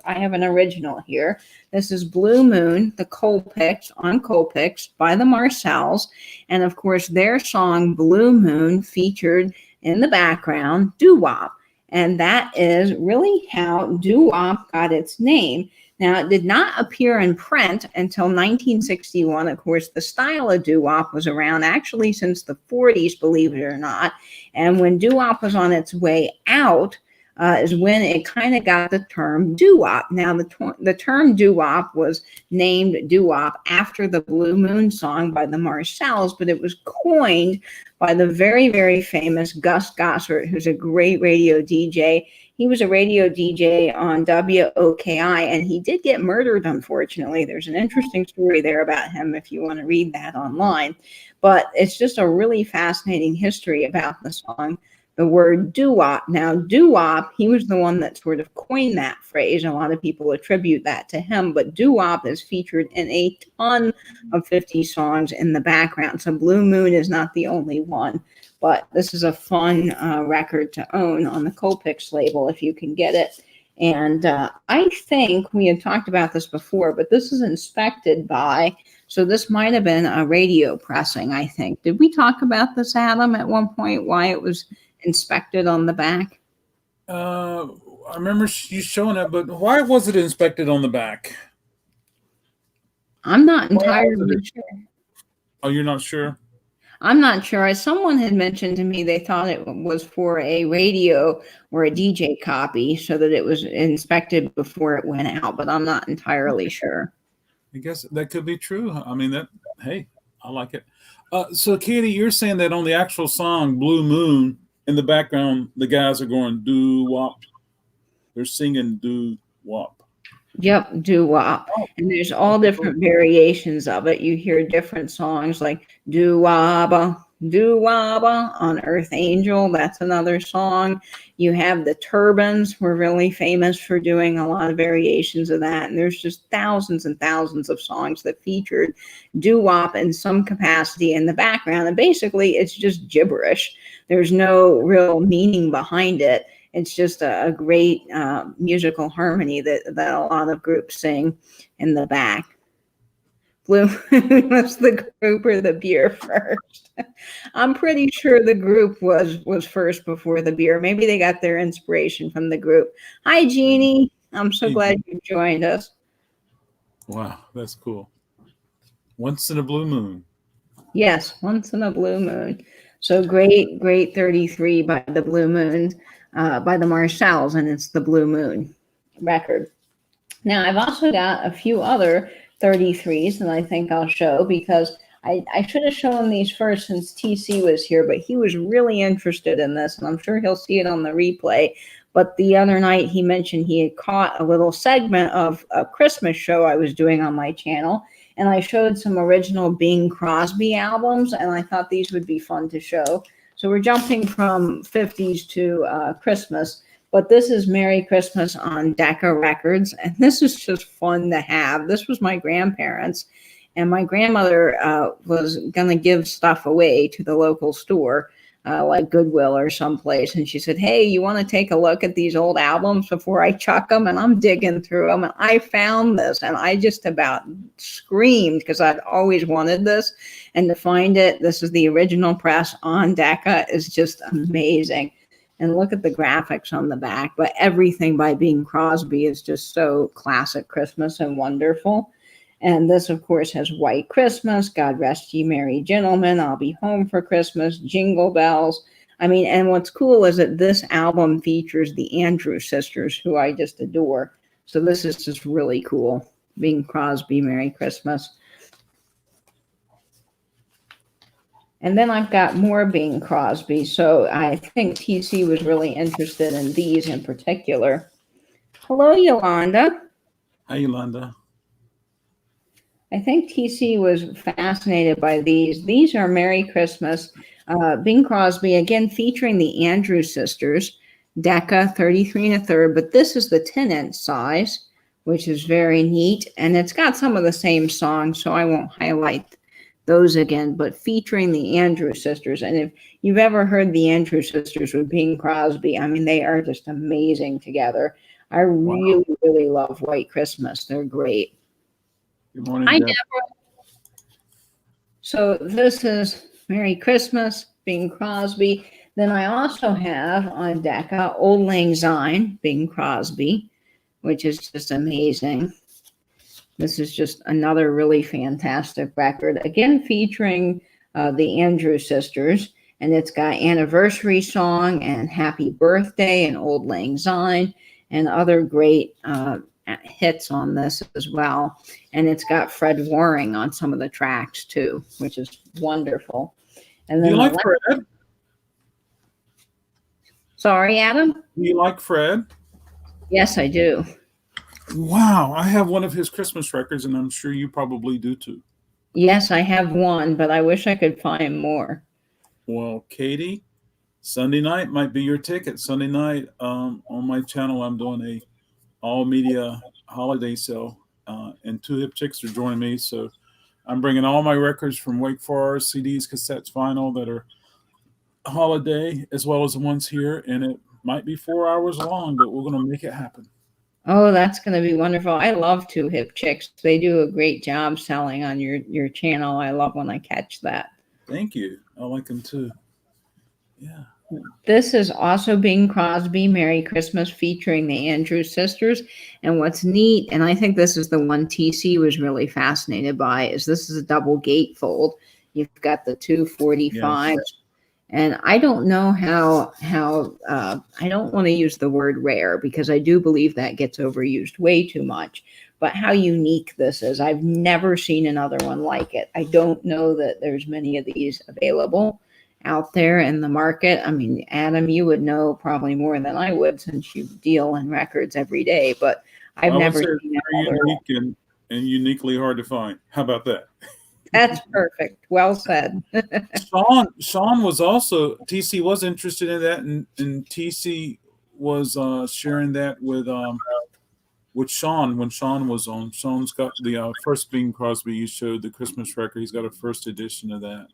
I have an original here. This is Blue Moon, the Colpix, on Colpix by the Marcells. And of course, their song Blue Moon featured in the background doo-wop. And that is really how doo-wop got its name. Now, it did not appear in print until 1961. Of course, the style of doo-wop was around actually since the 40s, believe it or not. And when doo-wop was on its way out, is when it kind of got the term doo-wop. Now, the term doo-wop was named doo-wop after the Blue Moon song by the Marcells, but it was coined by the very, very famous Gus Gossert, who's a great radio DJ. He was a radio DJ on WOKI, and he did get murdered, unfortunately. There's an interesting story there about him if you want to read that online. But it's just a really fascinating history about the song, the word doo-wop. Now, doo-wop, he was the one that sort of coined that phrase. A lot of people attribute that to him, but doo-wop is featured in a ton of 50 songs in the background. So Blue Moon is not the only one. But this is a fun record to own on the Colpix label if you can get it. And I think we had talked about this before, but this is inspected by, so this might have been a radio pressing, I think. Did we talk about this, Adam, at one point, why it was inspected on the back? I remember you showing it, but why was it inspected on the back? I'm not entirely sure. Oh, you're not sure? I'm not sure. Someone had mentioned to me they thought it was for a radio or a DJ copy so that it was inspected before it went out, but I'm not entirely sure. I guess that could be true. I mean, hey, I like it. So, Katie, you're saying that on the actual song, Blue Moon, in the background, the guys are going doo-wop. They're singing doo-wop. Yep, doo-wop. And there's all different variations of it. You hear different songs like doo-wop, Doo-Waba on Earth Angel. That's another song. You have the Turbans, were really famous for doing a lot of variations of that. And there's just thousands and thousands of songs that featured doo-wop in some capacity in the background. And basically, it's just gibberish. There's no real meaning behind it. It's just a great musical harmony that a lot of groups sing in the back. Blue Moon was the group or the beer first? I'm pretty sure the group was first before the beer. Maybe they got their inspiration from the group. Hi, Jeannie. I'm so glad you joined us. Wow, that's cool. Once in a Blue Moon. Yes, Once in a Blue Moon. So great 33 by the Blue Moon, by the Marshalls, and it's the Blue Moon record. Now, I've also got a few other 33s that I think I'll show, because I should have shown these first since TC was here, but he was really interested in this, and I'm sure he'll see it on the replay. But the other night he mentioned he had caught a little segment of a Christmas show I was doing on my channel, and I showed some original Bing Crosby albums, and I thought these would be fun to show. So we're jumping from 50s to Christmas. But this is Merry Christmas on Decca Records, and this is just fun to have. This was my grandparents, and my grandmother was going to give stuff away to the local store, like Goodwill or someplace, and she said, hey, you want to take a look at these old albums before I chuck them? And I'm digging through them, and I found this, and I just about screamed because I'd always wanted this, and to find it, this is the original press on Decca, is just amazing. And look at the graphics on the back. But everything by Bing Crosby is just so classic Christmas and wonderful. And this, of course, has White Christmas, God Rest Ye Merry Gentlemen, I'll Be Home for Christmas, Jingle Bells. I mean, and what's cool is that this album features the Andrews Sisters, who I just adore. So this is just really cool. Bing Crosby, Merry Christmas. And then I've got more Bing Crosby. So I think TC was really interested in these in particular. Hello, Yolanda. Hi, Yolanda. I think TC was fascinated by these. These are Merry Christmas. Bing Crosby, again, featuring the Andrews Sisters. Decca, 33 1/3. But this is the 10-inch size, which is very neat. And it's got some of the same songs, so I won't highlight those again, but featuring the Andrews Sisters. And if you've ever heard the Andrews Sisters with Bing Crosby, I mean, they are just amazing together. I really, really love White Christmas. They're great. Good morning, Hi, Deborah. So this is Merry Christmas, Bing Crosby. Then I also have on Decca Old Lang Syne, Bing Crosby, which is just amazing. This is just another really fantastic record, again featuring the Andrews Sisters, and it's got Anniversary Song and Happy Birthday and Old Lang Syne and other great hits on this as well. And it's got Fred Waring on some of the tracks too, which is wonderful. And then do you like Fred? Sorry, Adam? Do you like Fred? Yes, I do. Wow, I have one of his Christmas records, and I'm sure you probably do too. Yes, I have one, but I wish I could find more. Well, Katie, Sunday night might be your ticket. Sunday night on my channel, I'm doing a all media holiday sale, and Two Hip Chicks are joining me. So I'm bringing all my records from Wake Forest, CDs, cassettes, vinyl that are holiday, as well as the ones here. And it might be 4 hours long, but we're going to make it happen. Oh, that's going to be wonderful. I love Two Hip Chicks. They do a great job selling on your channel. I love when I catch that. Thank you. I like them too. Yeah. This is also Bing Crosby, Merry Christmas, featuring the Andrews Sisters. And what's neat, and I think this is the one TC was really fascinated by, is this is a double gatefold. You've got the 245s. Yes. And I don't know how I don't want to use the word rare, because I do believe that gets overused way too much, but how unique this is. I've never seen another one like it. I don't know that there's many of these available out there in the market. I mean, Adam, you would know probably more than I would, since you deal in records every day, but I've never seen another unique and uniquely hard to find. How about that? That's perfect. Well said. Sean was also TC was interested in that, and TC was sharing that with Sean when Sean was on. Sean's got the first Bing Crosby you showed the Christmas record. He's got a first edition of that.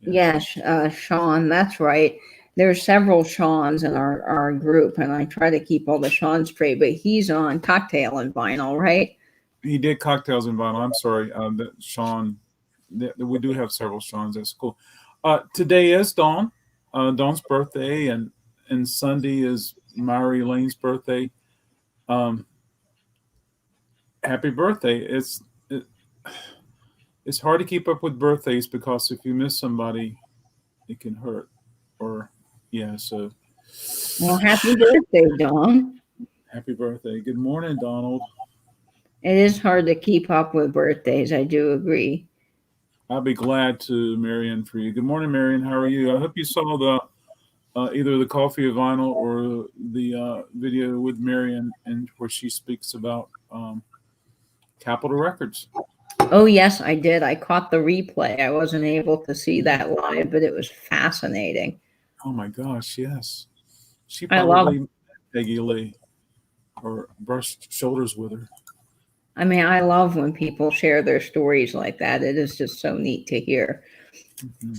Yeah. Yes, Sean, that's right. There's several Seans in our group, and I try to keep all the Seans straight, but he's on Cocktail and Vinyl, right? He did Cocktails and Vinyl. I'm sorry, Sean. We do have several Seans. That's cool. Today is Dawn. Dawn's birthday, and Sunday is Myri Lane's birthday. Happy birthday! It's hard to keep up with birthdays because if you miss somebody, it can hurt. Or yeah, so Well, happy birthday, Dawn. happy birthday. Good morning, Donald. It is hard to keep up with birthdays. I do agree. I'll be glad to, Marion, for you. Good morning, Marion. How are you? I hope you saw the either the Coffee of Vinyl or the video with Marion, and where she speaks about Capitol Records. Oh, yes, I did. I caught the replay. I wasn't able to see that live, but it was fascinating. Oh my gosh, yes. She I love probably met Peggy Lee or brushed shoulders with her. I mean, I love when people share their stories like that. It is just so neat to hear. Mm-hmm.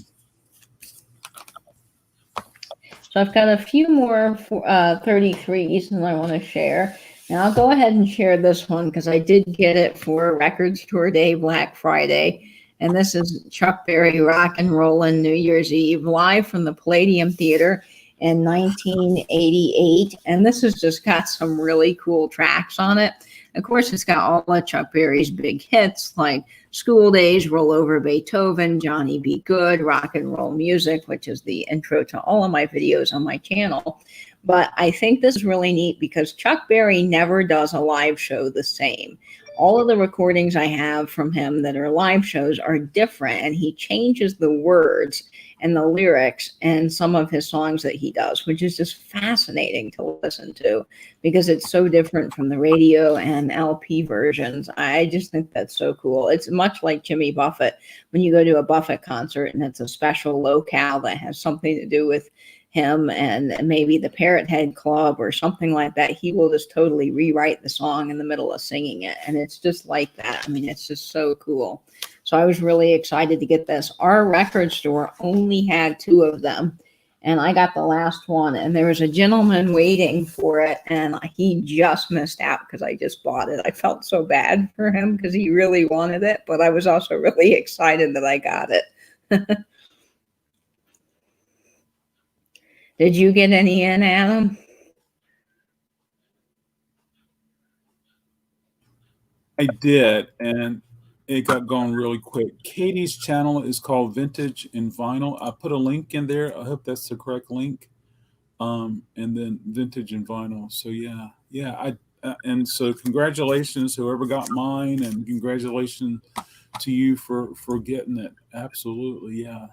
So I've got a few more 33s that I want to share. And I'll go ahead and share this one because I did get it for Records Tour Day, Black Friday. And this is Chuck Berry Rock and Rollin' New Year's Eve live from the Palladium Theater in 1988. And this has just got some really cool tracks on it. Of course, it's got all of Chuck Berry's big hits like School Days, Roll Over Beethoven, Johnny Be Good, Rock and Roll Music, which is the intro to all of my videos on my channel. But I think this is really neat because Chuck Berry never does a live show the same. All of the recordings I have from him that are live shows are different, and he changes the words and the lyrics and some of his songs that he does, which is just fascinating to listen to because it's so different from the radio and LP versions. I just think that's so cool. It's much like Jimmy Buffett when you go to a Buffett concert and it's a special locale that has something to do with him and maybe the Parrot Head Club or something like that. He will just totally rewrite the song in the middle of singing it. And it's just like that. I mean, it's just so cool. So I was really excited to get this. Our record store only had 2 of them, and I got the last one. And there was a gentleman waiting for it, and he just missed out because I just bought it. I felt so bad for him because he really wanted it, but I was also really excited that I got it. Did you get any in, Adam? I did, and it got going really quick. Katie's channel is called Vintage and Vinyl. I put a link in there. I hope that's the correct link. And then Vintage and Vinyl. So yeah. And so congratulations, whoever got mine, and congratulations to you for getting it. Absolutely, yeah.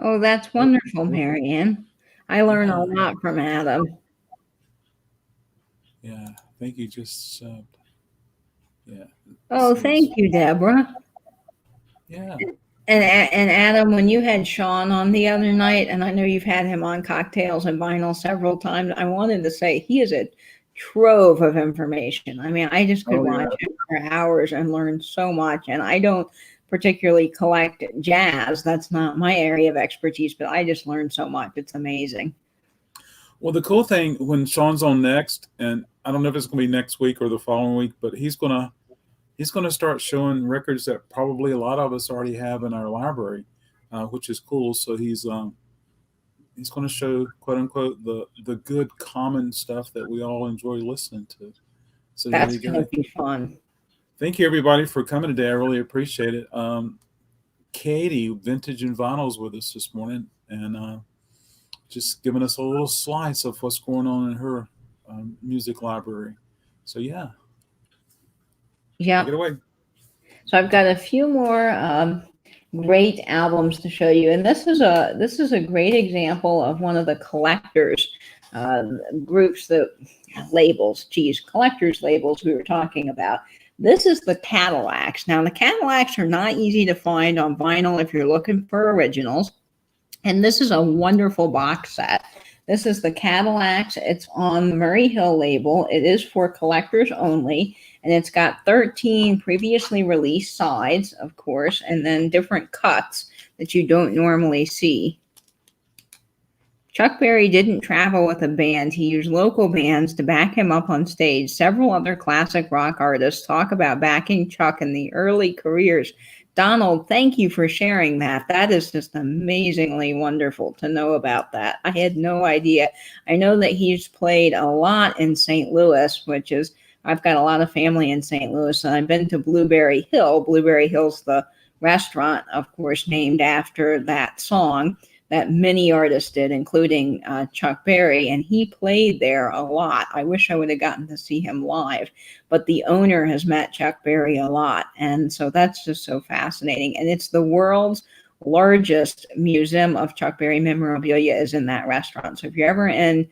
Oh, that's wonderful, Marianne. I learn a lot from Adam. Yeah, I think you just subbed. Yeah. Oh, thank you, Deborah. Yeah. And Adam, when you had Sean on the other night, and I know you've had him on Cocktails and Vinyl several times, I wanted to say he is a trove of information. I mean, I just could watch him for hours and learn so much. And I don't particularly collect jazz. That's not my area of expertise, but I just learned so much. It's amazing. Well, the cool thing when Sean's on next, and I don't know if it's going to be next week or the following week, but he's going to start showing records that probably a lot of us already have in our library, which is cool. So he's going to show, quote unquote, the good common stuff that we all enjoy listening to. So that's going to be fun. Thank you, everybody, for coming today. I really appreciate it. Katie, Vintage and Vinyls, with us this morning, and just giving us a little slice of what's going on in her music library. So yeah. Yeah. Take it away. So I've got a few more great albums to show you, and this is a great example of one of the collectors groups, collectors labels we were talking about. This is the Cadillacs. Now, the Cadillacs are not easy to find on vinyl if you're looking for originals. And this is a wonderful box set. This is the Cadillacs. It's on the Murray Hill label. It is for collectors only. And it's got 13 previously released sides, of course, and then different cuts that you don't normally see. Chuck Berry didn't travel with a band. He used local bands to back him up on stage. Several other classic rock artists talk about backing Chuck in the early careers. Donald, thank you for sharing that. That is just amazingly wonderful to know about that. I had no idea. I know that he's played a lot in St. Louis, which is, I've got a lot of family in St. Louis, and I've been to Blueberry Hill. Blueberry Hill's the restaurant, of course, named after that song that many artists did, including Chuck Berry, and he played there a lot. I wish I would have gotten to see him live, but the owner has met Chuck Berry a lot, and so that's just so fascinating. And it's the world's largest museum of Chuck Berry memorabilia is in that restaurant. So if you're ever in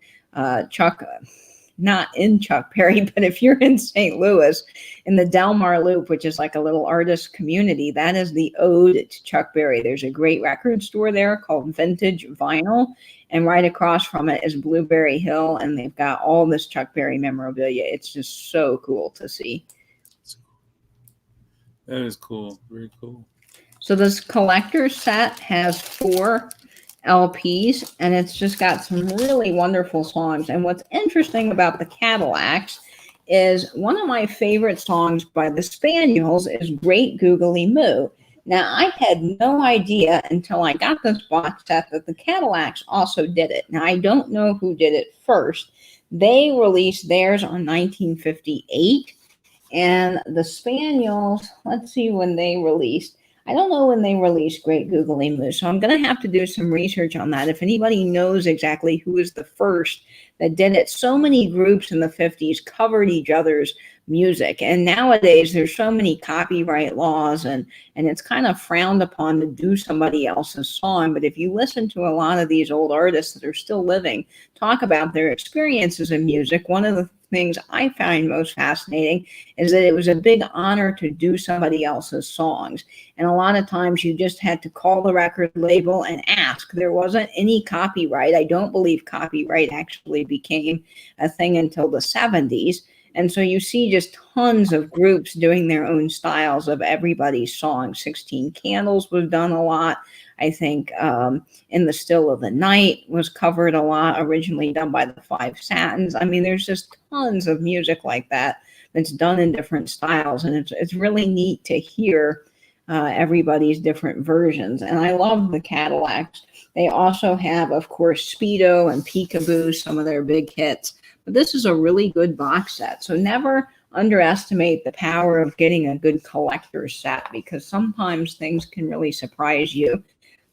not in Chuck Berry, but if you're in St. Louis, in the Delmar Loop, which is like a little artist community, that is the ode to Chuck Berry. There's a great record store there called Vintage Vinyl, and right across from it is Blueberry Hill, and they've got all this Chuck Berry memorabilia. It's just so cool to see. That is cool. Very cool. So this collector set has 4 LPs, and it's just got some really wonderful songs. And what's interesting about the Cadillacs is one of my favorite songs by the Spaniels is Great Googly Moo. Now, I had no idea until I got this box set that the Cadillacs also did it. Now, I don't know who did it first. They released theirs on 1958, and the Spaniels, let's see when they released. I don't know when they released Great Googly Moo, so I'm going to have to do some research on that. If anybody knows exactly who was the first that did it, so many groups in the 50s covered each other's music. And nowadays, there's so many copyright laws, and it's kind of frowned upon to do somebody else's song. But if you listen to a lot of these old artists that are still living talk about their experiences in music, one of the things I find most fascinating is that it was a big honor to do somebody else's songs. And a lot of times you just had to call the record label and ask. There wasn't any copyright. I don't believe copyright actually became a thing until the 70s. And so you see just tons of groups doing their own styles of everybody's song. 16 Candles was done a lot. I think In the Still of the Night was covered a lot, originally done by the Five Satins. I mean, there's just tons of music like that that's done in different styles. And it's really neat to hear everybody's different versions. And I love the Cadillacs. They also have, of course, Speedo and Peekaboo, some of their big hits. But this is a really good box set. So never underestimate the power of getting a good collector's set, because sometimes things can really surprise you.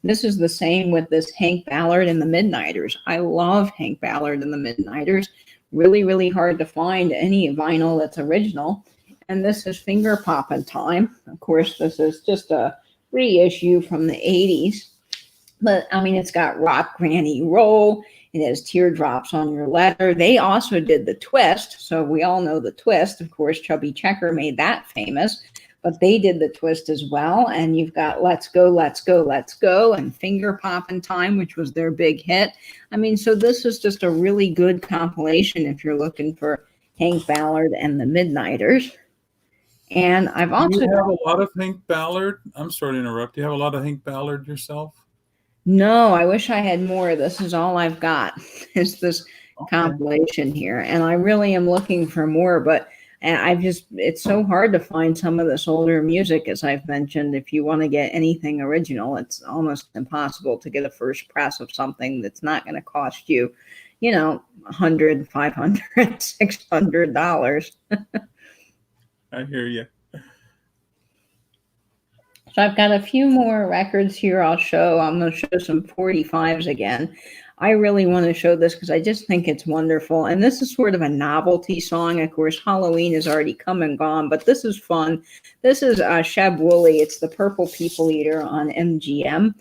This is the same with this Hank Ballard and the Midnighters. I love Hank Ballard and the Midnighters. Really, really hard to find any vinyl that's original. And this is Finger Poppin' Time. Of course, this is just a reissue from the 80s. But, I mean, it's got Rock Granny Roll. It has Teardrops on Your Letter. They also did the Twist. So we all know the Twist. Of course, Chubby Checker made that famous. But they did the Twist as well. And you've got Let's Go, Let's Go, Let's Go, and Finger Poppin' Time, which was their big hit. I mean, so this is just a really good compilation if you're looking for Hank Ballard and the Midnighters. And I've also... You have a lot of Hank Ballard? I'm sorry to interrupt. Do you have a lot of Hank Ballard yourself? No, I wish I had more. This is all I've got, is this compilation here. And I really am looking for more, but it's so hard to find some of this older music, as I've mentioned. If you want to get anything original, it's almost impossible to get a first press of something that's not going to cost you, $100, $500, $600. I hear you. So I've got a few more records here I'll show. I'm going to show some 45s again. I really want to show this because I just think it's wonderful. And this is sort of a novelty song. Of course, Halloween has already come and gone, but this is fun. This is Sheb Woolley. It's the Purple People Eater on MGM.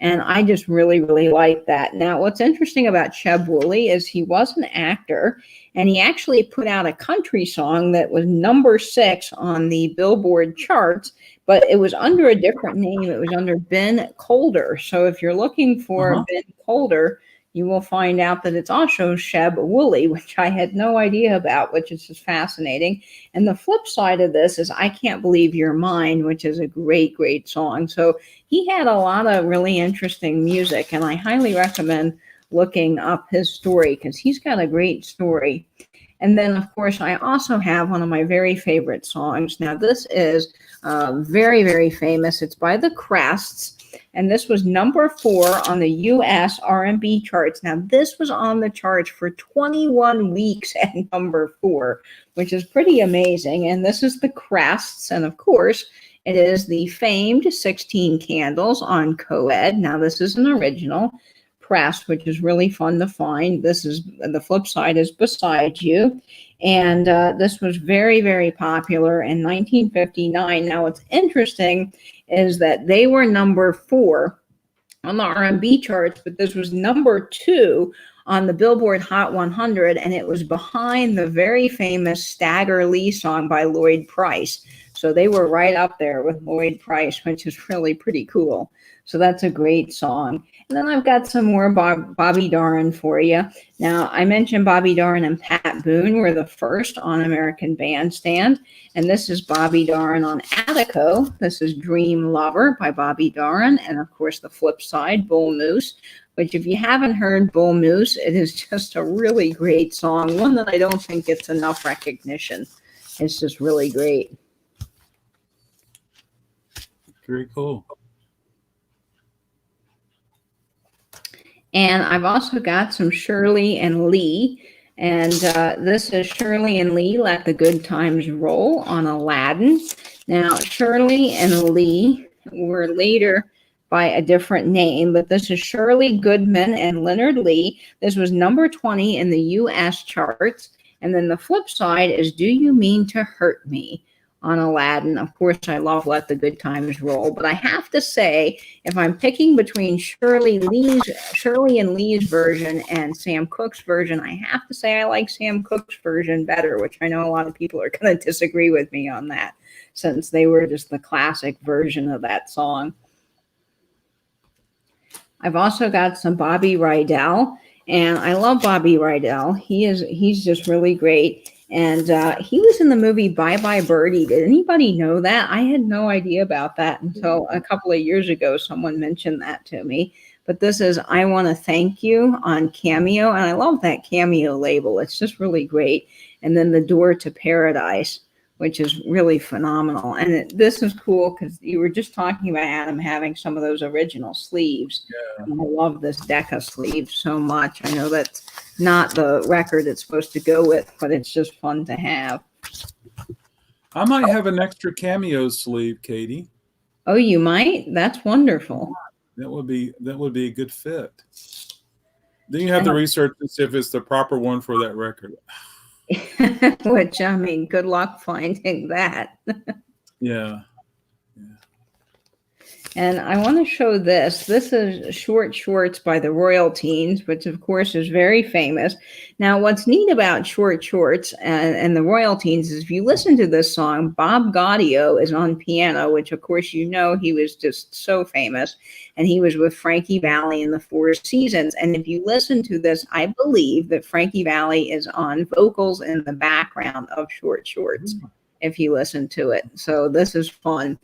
And I just really, really like that. Now, what's interesting about Sheb Wooley is he was an actor, and he actually put out a country song that was number 6 on the Billboard charts, but it was under a different name. It was under Ben Colder. So if you're looking for Ben Colder, you will find out that it's also Sheb Wooley, which I had no idea about, which is just fascinating. And the flip side of this is I Can't Believe You're Mine, which is a great, great song. So he had a lot of really interesting music, and I highly recommend looking up his story because he's got a great story. And then, of course, I also have one of my very favorite songs. Now, this is very, very famous. It's by the Krates, and this was number 4 on the U.S. R&B charts. Now, this was on the charts for 21 weeks at number 4, which is pretty amazing. And this is the Krates, and of course, it is the famed 16 Candles on Coed. Now, this is an original press, which is really fun to find. This is the flip side is Beside You. And this was very, very popular in 1959. Now, what's interesting is that they were number 4 on the R&B charts, but this was number 2 on the Billboard Hot 100, and it was behind the very famous Stagger Lee song by Lloyd Price. So they were right up there with Lloyd Price, which is really pretty cool. So that's a great song. And then I've got some more Bobby Darin for you. Now, I mentioned Bobby Darin and Pat Boone were the first on American Bandstand. And this is Bobby Darin on Attico. This is Dream Lover by Bobby Darin. And, of course, the flip side, Bull Moose, which if you haven't heard Bull Moose, it is just a really great song, one that I don't think gets enough recognition. It's just really great. Very cool. And I've also got some Shirley and Lee. And this is Shirley and Lee, Let the Good Times Roll on Aladdin. Now, Shirley and Lee were later by a different name, but this is Shirley Goodman and Leonard Lee. This was number 20 in the U.S. charts. And then the flip side is Do You Mean to Hurt Me on Aladdin. Of course, I love Let the Good Times Roll, but I have to say, if I'm picking between Shirley and Lee's version and Sam Cooke's version, I have to say I like Sam Cooke's version better, which I know a lot of people are going to disagree with me on that, since they were just the classic version of that song. I've also got some Bobby Rydell, and I love Bobby Rydell. He's just really great. And he was in the movie Bye Bye Birdie. Did anybody know that? I had no idea about that until a couple of years ago. Someone mentioned that to me. But this is I Want to Thank You on Cameo. And I love that Cameo label. It's just really great. And then The Door to Paradise, which is really phenomenal. And this is cool because you were just talking about Adam having some of those original sleeves. Yeah. And I love this Decca sleeve so much. I know that's not the record it's supposed to go with, but it's just fun to have. I might have an extra Cameo sleeve, Katie. Oh, you might? That's wonderful. That would be a good fit. Then you have to research to see if it's the proper one for that record. Which, I mean, good luck finding that. Yeah. And I want to show this. This is Short Shorts by the Royal Teens, which, of course, is very famous. Now, what's neat about Short Shorts and the Royal Teens is if you listen to this song, Bob Gaudio is on piano, which, of course, you know he was just so famous. And he was with Frankie Valli in the Four Seasons. And if you listen to this, I believe that Frankie Valli is on vocals in the background of Short Shorts, if you listen to it. So this is fun.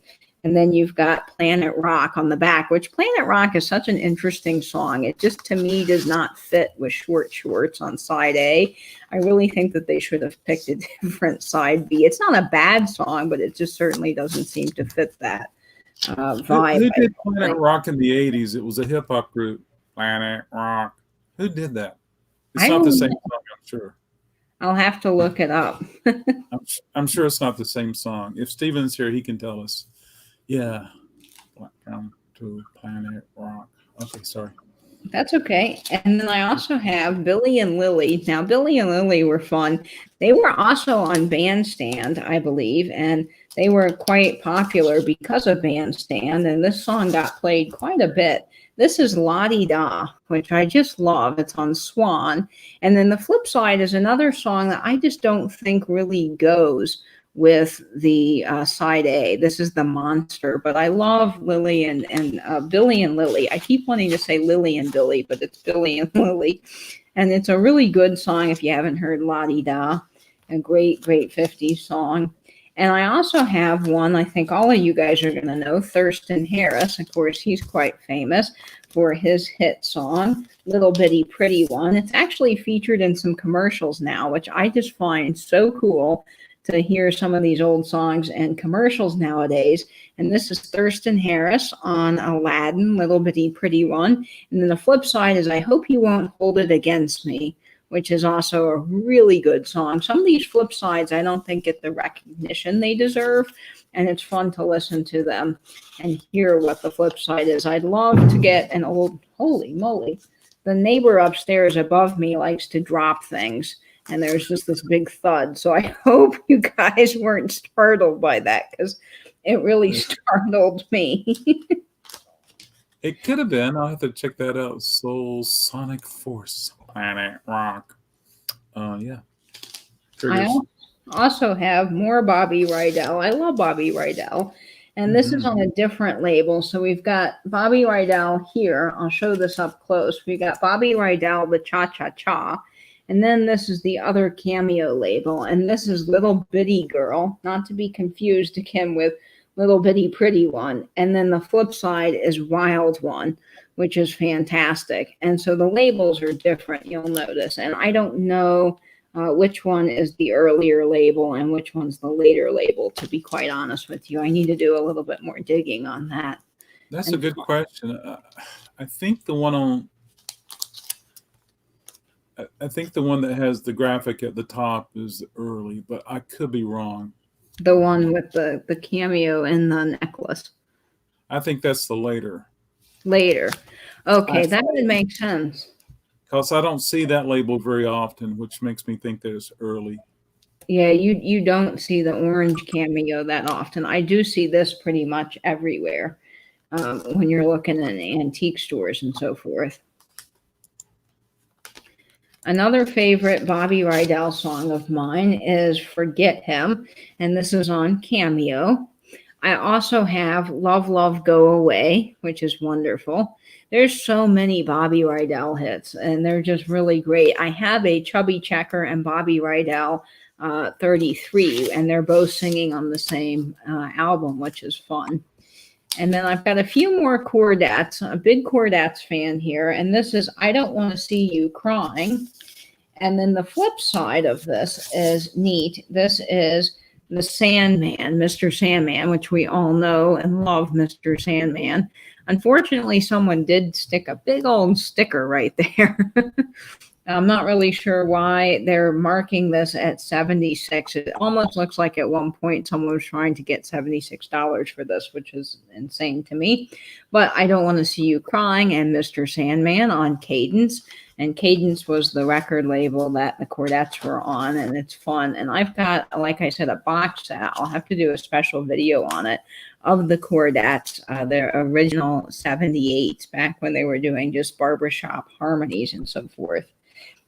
And then you've got Planet Rock on the back, which Planet Rock is such an interesting song. It just, to me, does not fit with Short Shorts on side A. I really think that they should have picked a different side B. It's not a bad song, but it just certainly doesn't seem to fit that vibe. Who did Planet Rock in the 80s? It was a hip-hop group, Planet Rock. Who did that? It's not the same song, I'm sure. I'll have to look it up. I'm sure it's not the same song. If Steven's here, he can tell us. Yeah. Welcome to Planet Rock. Okay, sorry. That's okay. And then I also have Billy and Lily. Now, Billy and Lily were fun. They were also on Bandstand, I believe, and they were quite popular because of Bandstand. And this song got played quite a bit This is La Di Da, which I just love. It's on Swan. And then the flip side is another song that I just don't think really goes with the side A. This is The Monster, but I love Lily and Billy and Lily. I keep wanting to say Lily and Billy, but it's Billy and Lily. And it's a really good song if you haven't heard La Di Da, a great, great 50s song. And I also have one I think all of you guys are going to know, Thurston Harris. Of course, he's quite famous for his hit song, Little Bitty Pretty One. It's actually featured in some commercials now, which I just find so cool to hear some of these old songs and commercials nowadays. And this is Thurston Harris on Aladdin, Little Bitty Pretty One. And then the flip side is I Hope You Won't Hold It Against Me, which is also a really good song. Some of these flip sides I don't think get the recognition they deserve, and it's fun to listen to them and hear what the flip side is. I'd love to get an old, holy moly, the neighbor upstairs above me likes to drop things, and there's just this big thud. So I hope you guys weren't startled by that, because it really startled me. It could have been. I'll have to check that out. Soul Sonic Force. Planet Rock. Yeah. I also have more Bobby Rydell. I love Bobby Rydell. And this is on a different label. So we've got Bobby Rydell here. I'll show this up close. We got Bobby Rydell, the Cha Cha Cha. And then this is the other cameo label. And this is Little Bitty Girl, not to be confused again with Little Bitty Pretty One. And then the flip side is Wild One, which is fantastic. And so the labels are different, you'll notice. And I don't know which one is the earlier label and which one's the later label, to be quite honest with you. I need to do a little bit more digging on that. That's a good question. I think the one that has the graphic at the top is early, but I could be wrong. The one with the cameo in the necklace. I think that's the later. Later. Okay, that would make sense. Because I don't see that label very often, which makes me think that it's early. Yeah, you don't see the orange cameo that often. I do see this pretty much everywhere when you're looking at antique stores and so forth. Another favorite Bobby Rydell song of mine is Forget Him, and this is on Cameo. I also have Love, Love, Go Away, which is wonderful. There's so many Bobby Rydell hits, and they're just really great. I have a Chubby Checker and Bobby Rydell 33, and they're both singing on the same album, which is fun. And then I've got a few more Chordates, a big Chordates fan here, and this is I Don't Want to See You Crying. And then the flip side of this is neat. This is the Sandman, Mr. Sandman, which we all know and love Mr. Sandman. Unfortunately, someone did stick a big old sticker right there. I'm not really sure why they're marking this at $76. It almost looks like at one point someone was trying to get $76 for this, which is insane to me. But I Don't Want to See You Crying and Mr. Sandman on Cadence. And Cadence was the record label that the Chordates were on, and it's fun. And I've got, like I said, a box set. I'll have to do a special video on it of the Chordates, their original 78s, back when they were doing just barbershop harmonies and so forth.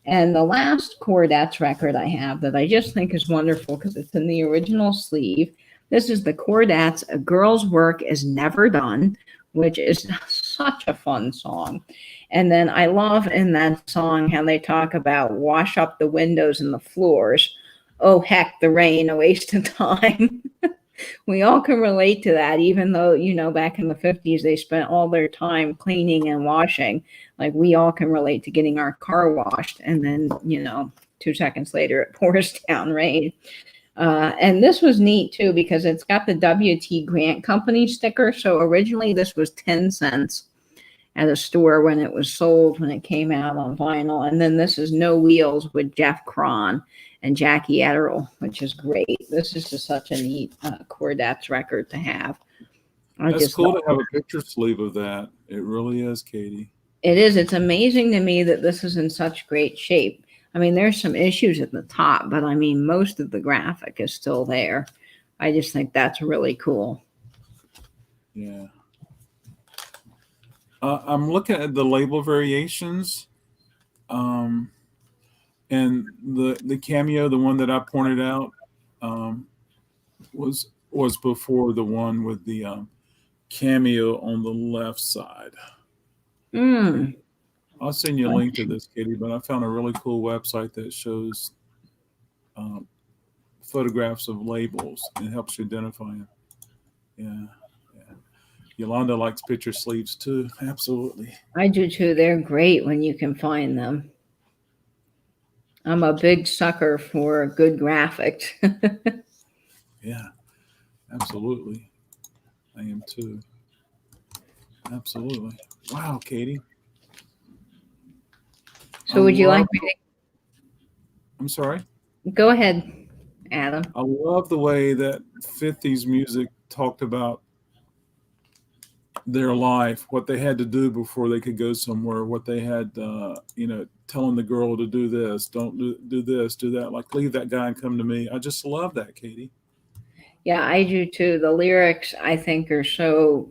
And the last Chordates record I have that I just think is wonderful because it's in the original sleeve. This is the Chordates, A Girl's Work Is Never Done, which is such a fun song. And then I love in that song how they talk about wash up the windows and the floors. Oh, heck, the rain, a waste of time. We all can relate to that, even though, you know, back in the 50s, they spent all their time cleaning and washing. Like, we all can relate to getting our car washed, and then, you know, 2 seconds later, it pours down rain. And this was neat, too, because it's got the W.T. Grant Company sticker. So originally, this was 10 cents at a store when it was sold, when it came out on vinyl. And then this is No Wheels with Jeff Cron and Jackie Etterl, which is great. This is just such a neat Chordates record to have. It's cool to have a picture sleeve of that. It really is, Katie. It is. It's amazing to me that this is in such great shape. I mean, there's some issues at the top, but I mean, most of the graphic is still there. I just think that's really cool. Yeah. I'm looking at the label variations, um, and the cameo, the one that I pointed out, um, was before the one with the cameo on the left side. Yeah. Mm. I'll send you a link to this, Katie. But I found a really cool website that shows um, photographs of labels and helps you identify them. Yeah, yeah. Yolanda likes picture sleeves too. Absolutely. I do too. They're great when you can find them. I'm a big sucker for good graphics. Yeah, absolutely. I am too. Absolutely. Wow, Katie. I So would you like love. me I'm sorry. to go ahead, Adam? I love the way that '50s music talked about their life, what they had to do before they could go somewhere, what they had, telling the girl to do this, don't do this, do that, like leave that guy and come to me. I just love that, Katie. Yeah, I do too. The lyrics, I think, are so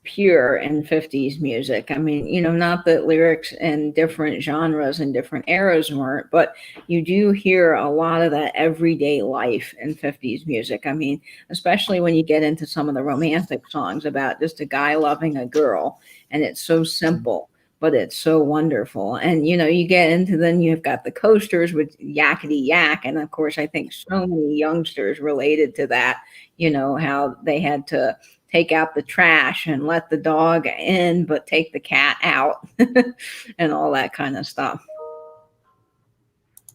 pure in 50s music. I mean, not that lyrics in different genres and different eras weren't, but you do hear a lot of that everyday life in 50s music. I mean, especially when you get into some of the romantic songs about just a guy loving a girl, and it's so simple. But it's so wonderful. And you get into, then you've got the coasters with Yakety Yak. And of course, I think so many youngsters related to that, how they had to take out the trash and let the dog in, but take the cat out and all that kind of stuff.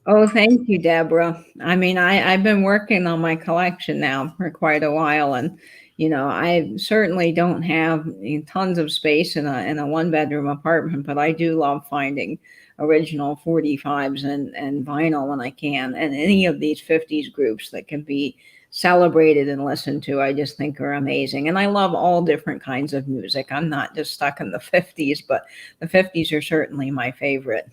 Oh, thank you, Deborah. I mean, I've been working on my collection now for quite a while, and I certainly don't have tons of space in a one bedroom apartment, but I do love finding original 45s and vinyl when I can, and any of these 50s groups that can be celebrated and listened to, I just think are amazing. And I love all different kinds of music. I'm not just stuck in the 50s, but the 50s are certainly my favorite.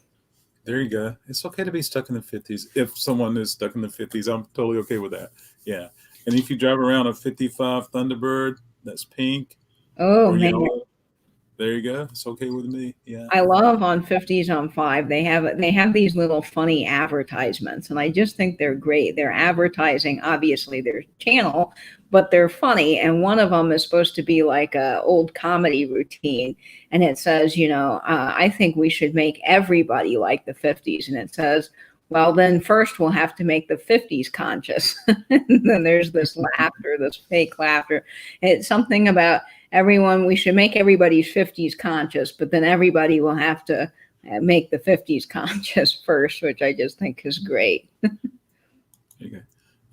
There you go. It's okay to be stuck in the '50s. If someone is stuck in the '50s, I'm totally okay with that. Yeah. And if you drive around a '55 Thunderbird that's pink Oh or man, yellow, there you go. It's okay with me. Yeah. I love on 50s on 5. They have these little funny advertisements, and I just think they're great. They're advertising obviously their channel, but they're funny, and one of them is supposed to be like a old comedy routine, and it says, I think we should make everybody like the 50s, and it says, well, then first we'll have to make the 50s conscious. And then there's this laughter, this fake laughter. It's something about everyone, we should make everybody's 50s conscious, but then everybody will have to make the 50s conscious first, which I just think is great. There you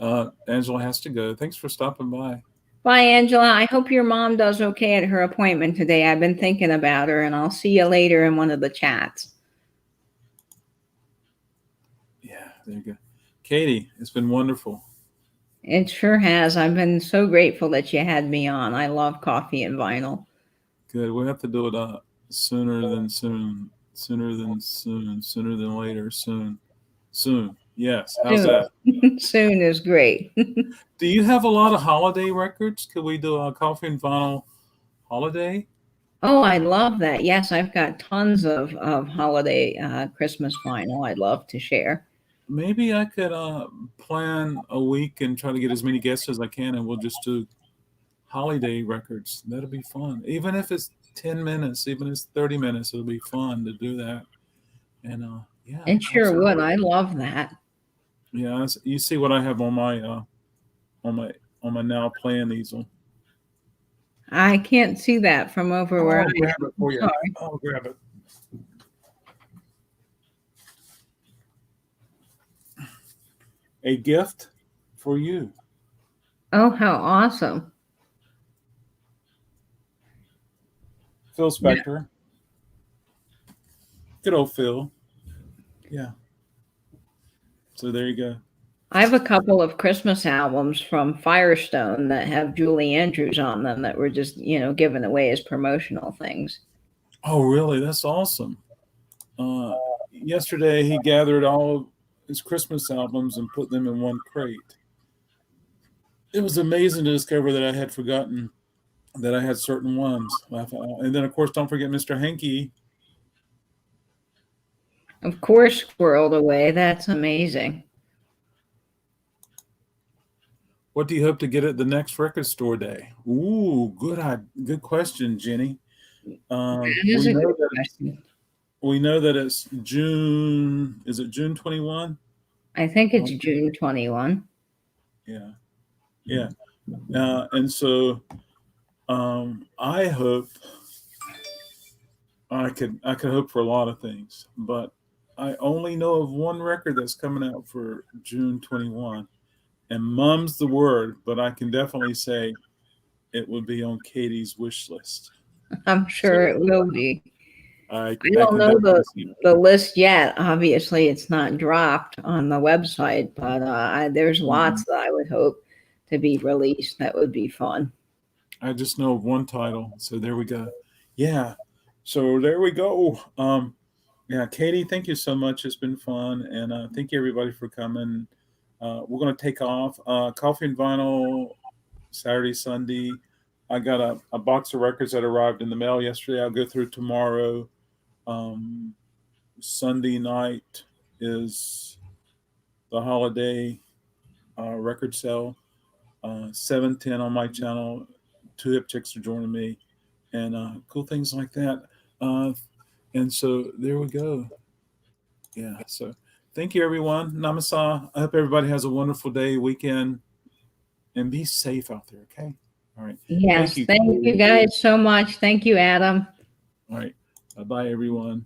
go. Angela has to go. Thanks for stopping by. Bye, Angela. I hope your mom does okay at her appointment today. I've been thinking about her, and I'll see you later in one of the chats. Yeah, there you go. Katie, it's been wonderful. It sure has. I've been so grateful that you had me on. I love coffee and vinyl. Good. We'll have to do it sooner than soon, sooner than soon, sooner than later, soon. Soon. Yes. How's that? Soon is great. Do you have a lot of holiday records? Could we do a coffee and vinyl holiday? Oh, I love that. Yes, I've got tons of holiday Christmas vinyl I'd love to share. Maybe I could plan a week and try to get as many guests as I can, and we'll just do holiday records. That'll be fun. Even if it's 10 minutes, even if it's 30 minutes, it'll be fun to do that. And yeah, It sure would. absolutely. I love that. Yeah, you see what I have on my on my now playing easel. I can't see that from over where I I'll grab it am. for you. Sorry. I'll grab it. A gift for you. Oh, how awesome. Phil Spector. Good old Phil. Yeah. So there you go. I have a couple of Christmas albums from Firestone that have Julie Andrews on them that were just, given away as promotional things. Oh, really? That's awesome. Yesterday, he gathered all of his Christmas albums and put them in one crate. It was amazing to discover that I had forgotten that I had certain ones. And then, of course, don't forget Mr. Hanky. Of course, squirreled away. That's amazing. What do you hope to get at the next record store day? Ooh, good question, Jenny. That is a good question. We know that it's June. Is it June 21? I think it's June 21. Yeah, yeah. And so I hope I could hope for a lot of things, but I only know of one record that's coming out for June 21, and mum's the word, but I can definitely say it would be on Katie's wish list. I'm sure So it will be. I I I don't can know definitely see. the list yet. Obviously, it's not dropped on the website, but there's lots that I would hope to be released. That would be fun. I just know of one title, so there we go. Yeah, so there we go. Yeah, Katie, thank you so much. It's been fun, and thank you everybody for coming. We're gonna take off. Coffee and Vinyl Saturday, Sunday. I got a box of records that arrived in the mail yesterday. I'll go through tomorrow. Um, Sunday night is the holiday record sale. 7:10 on my channel. Two hip chicks are joining me, and cool things like that. Uh, and so there we go. Yeah. So thank you, everyone. Namaste. I hope everybody has a wonderful day, weekend, and be safe out there. Okay. All right. Thank Yes, you. thank you guys so much. Thank you, Adam. All right. Bye bye, everyone.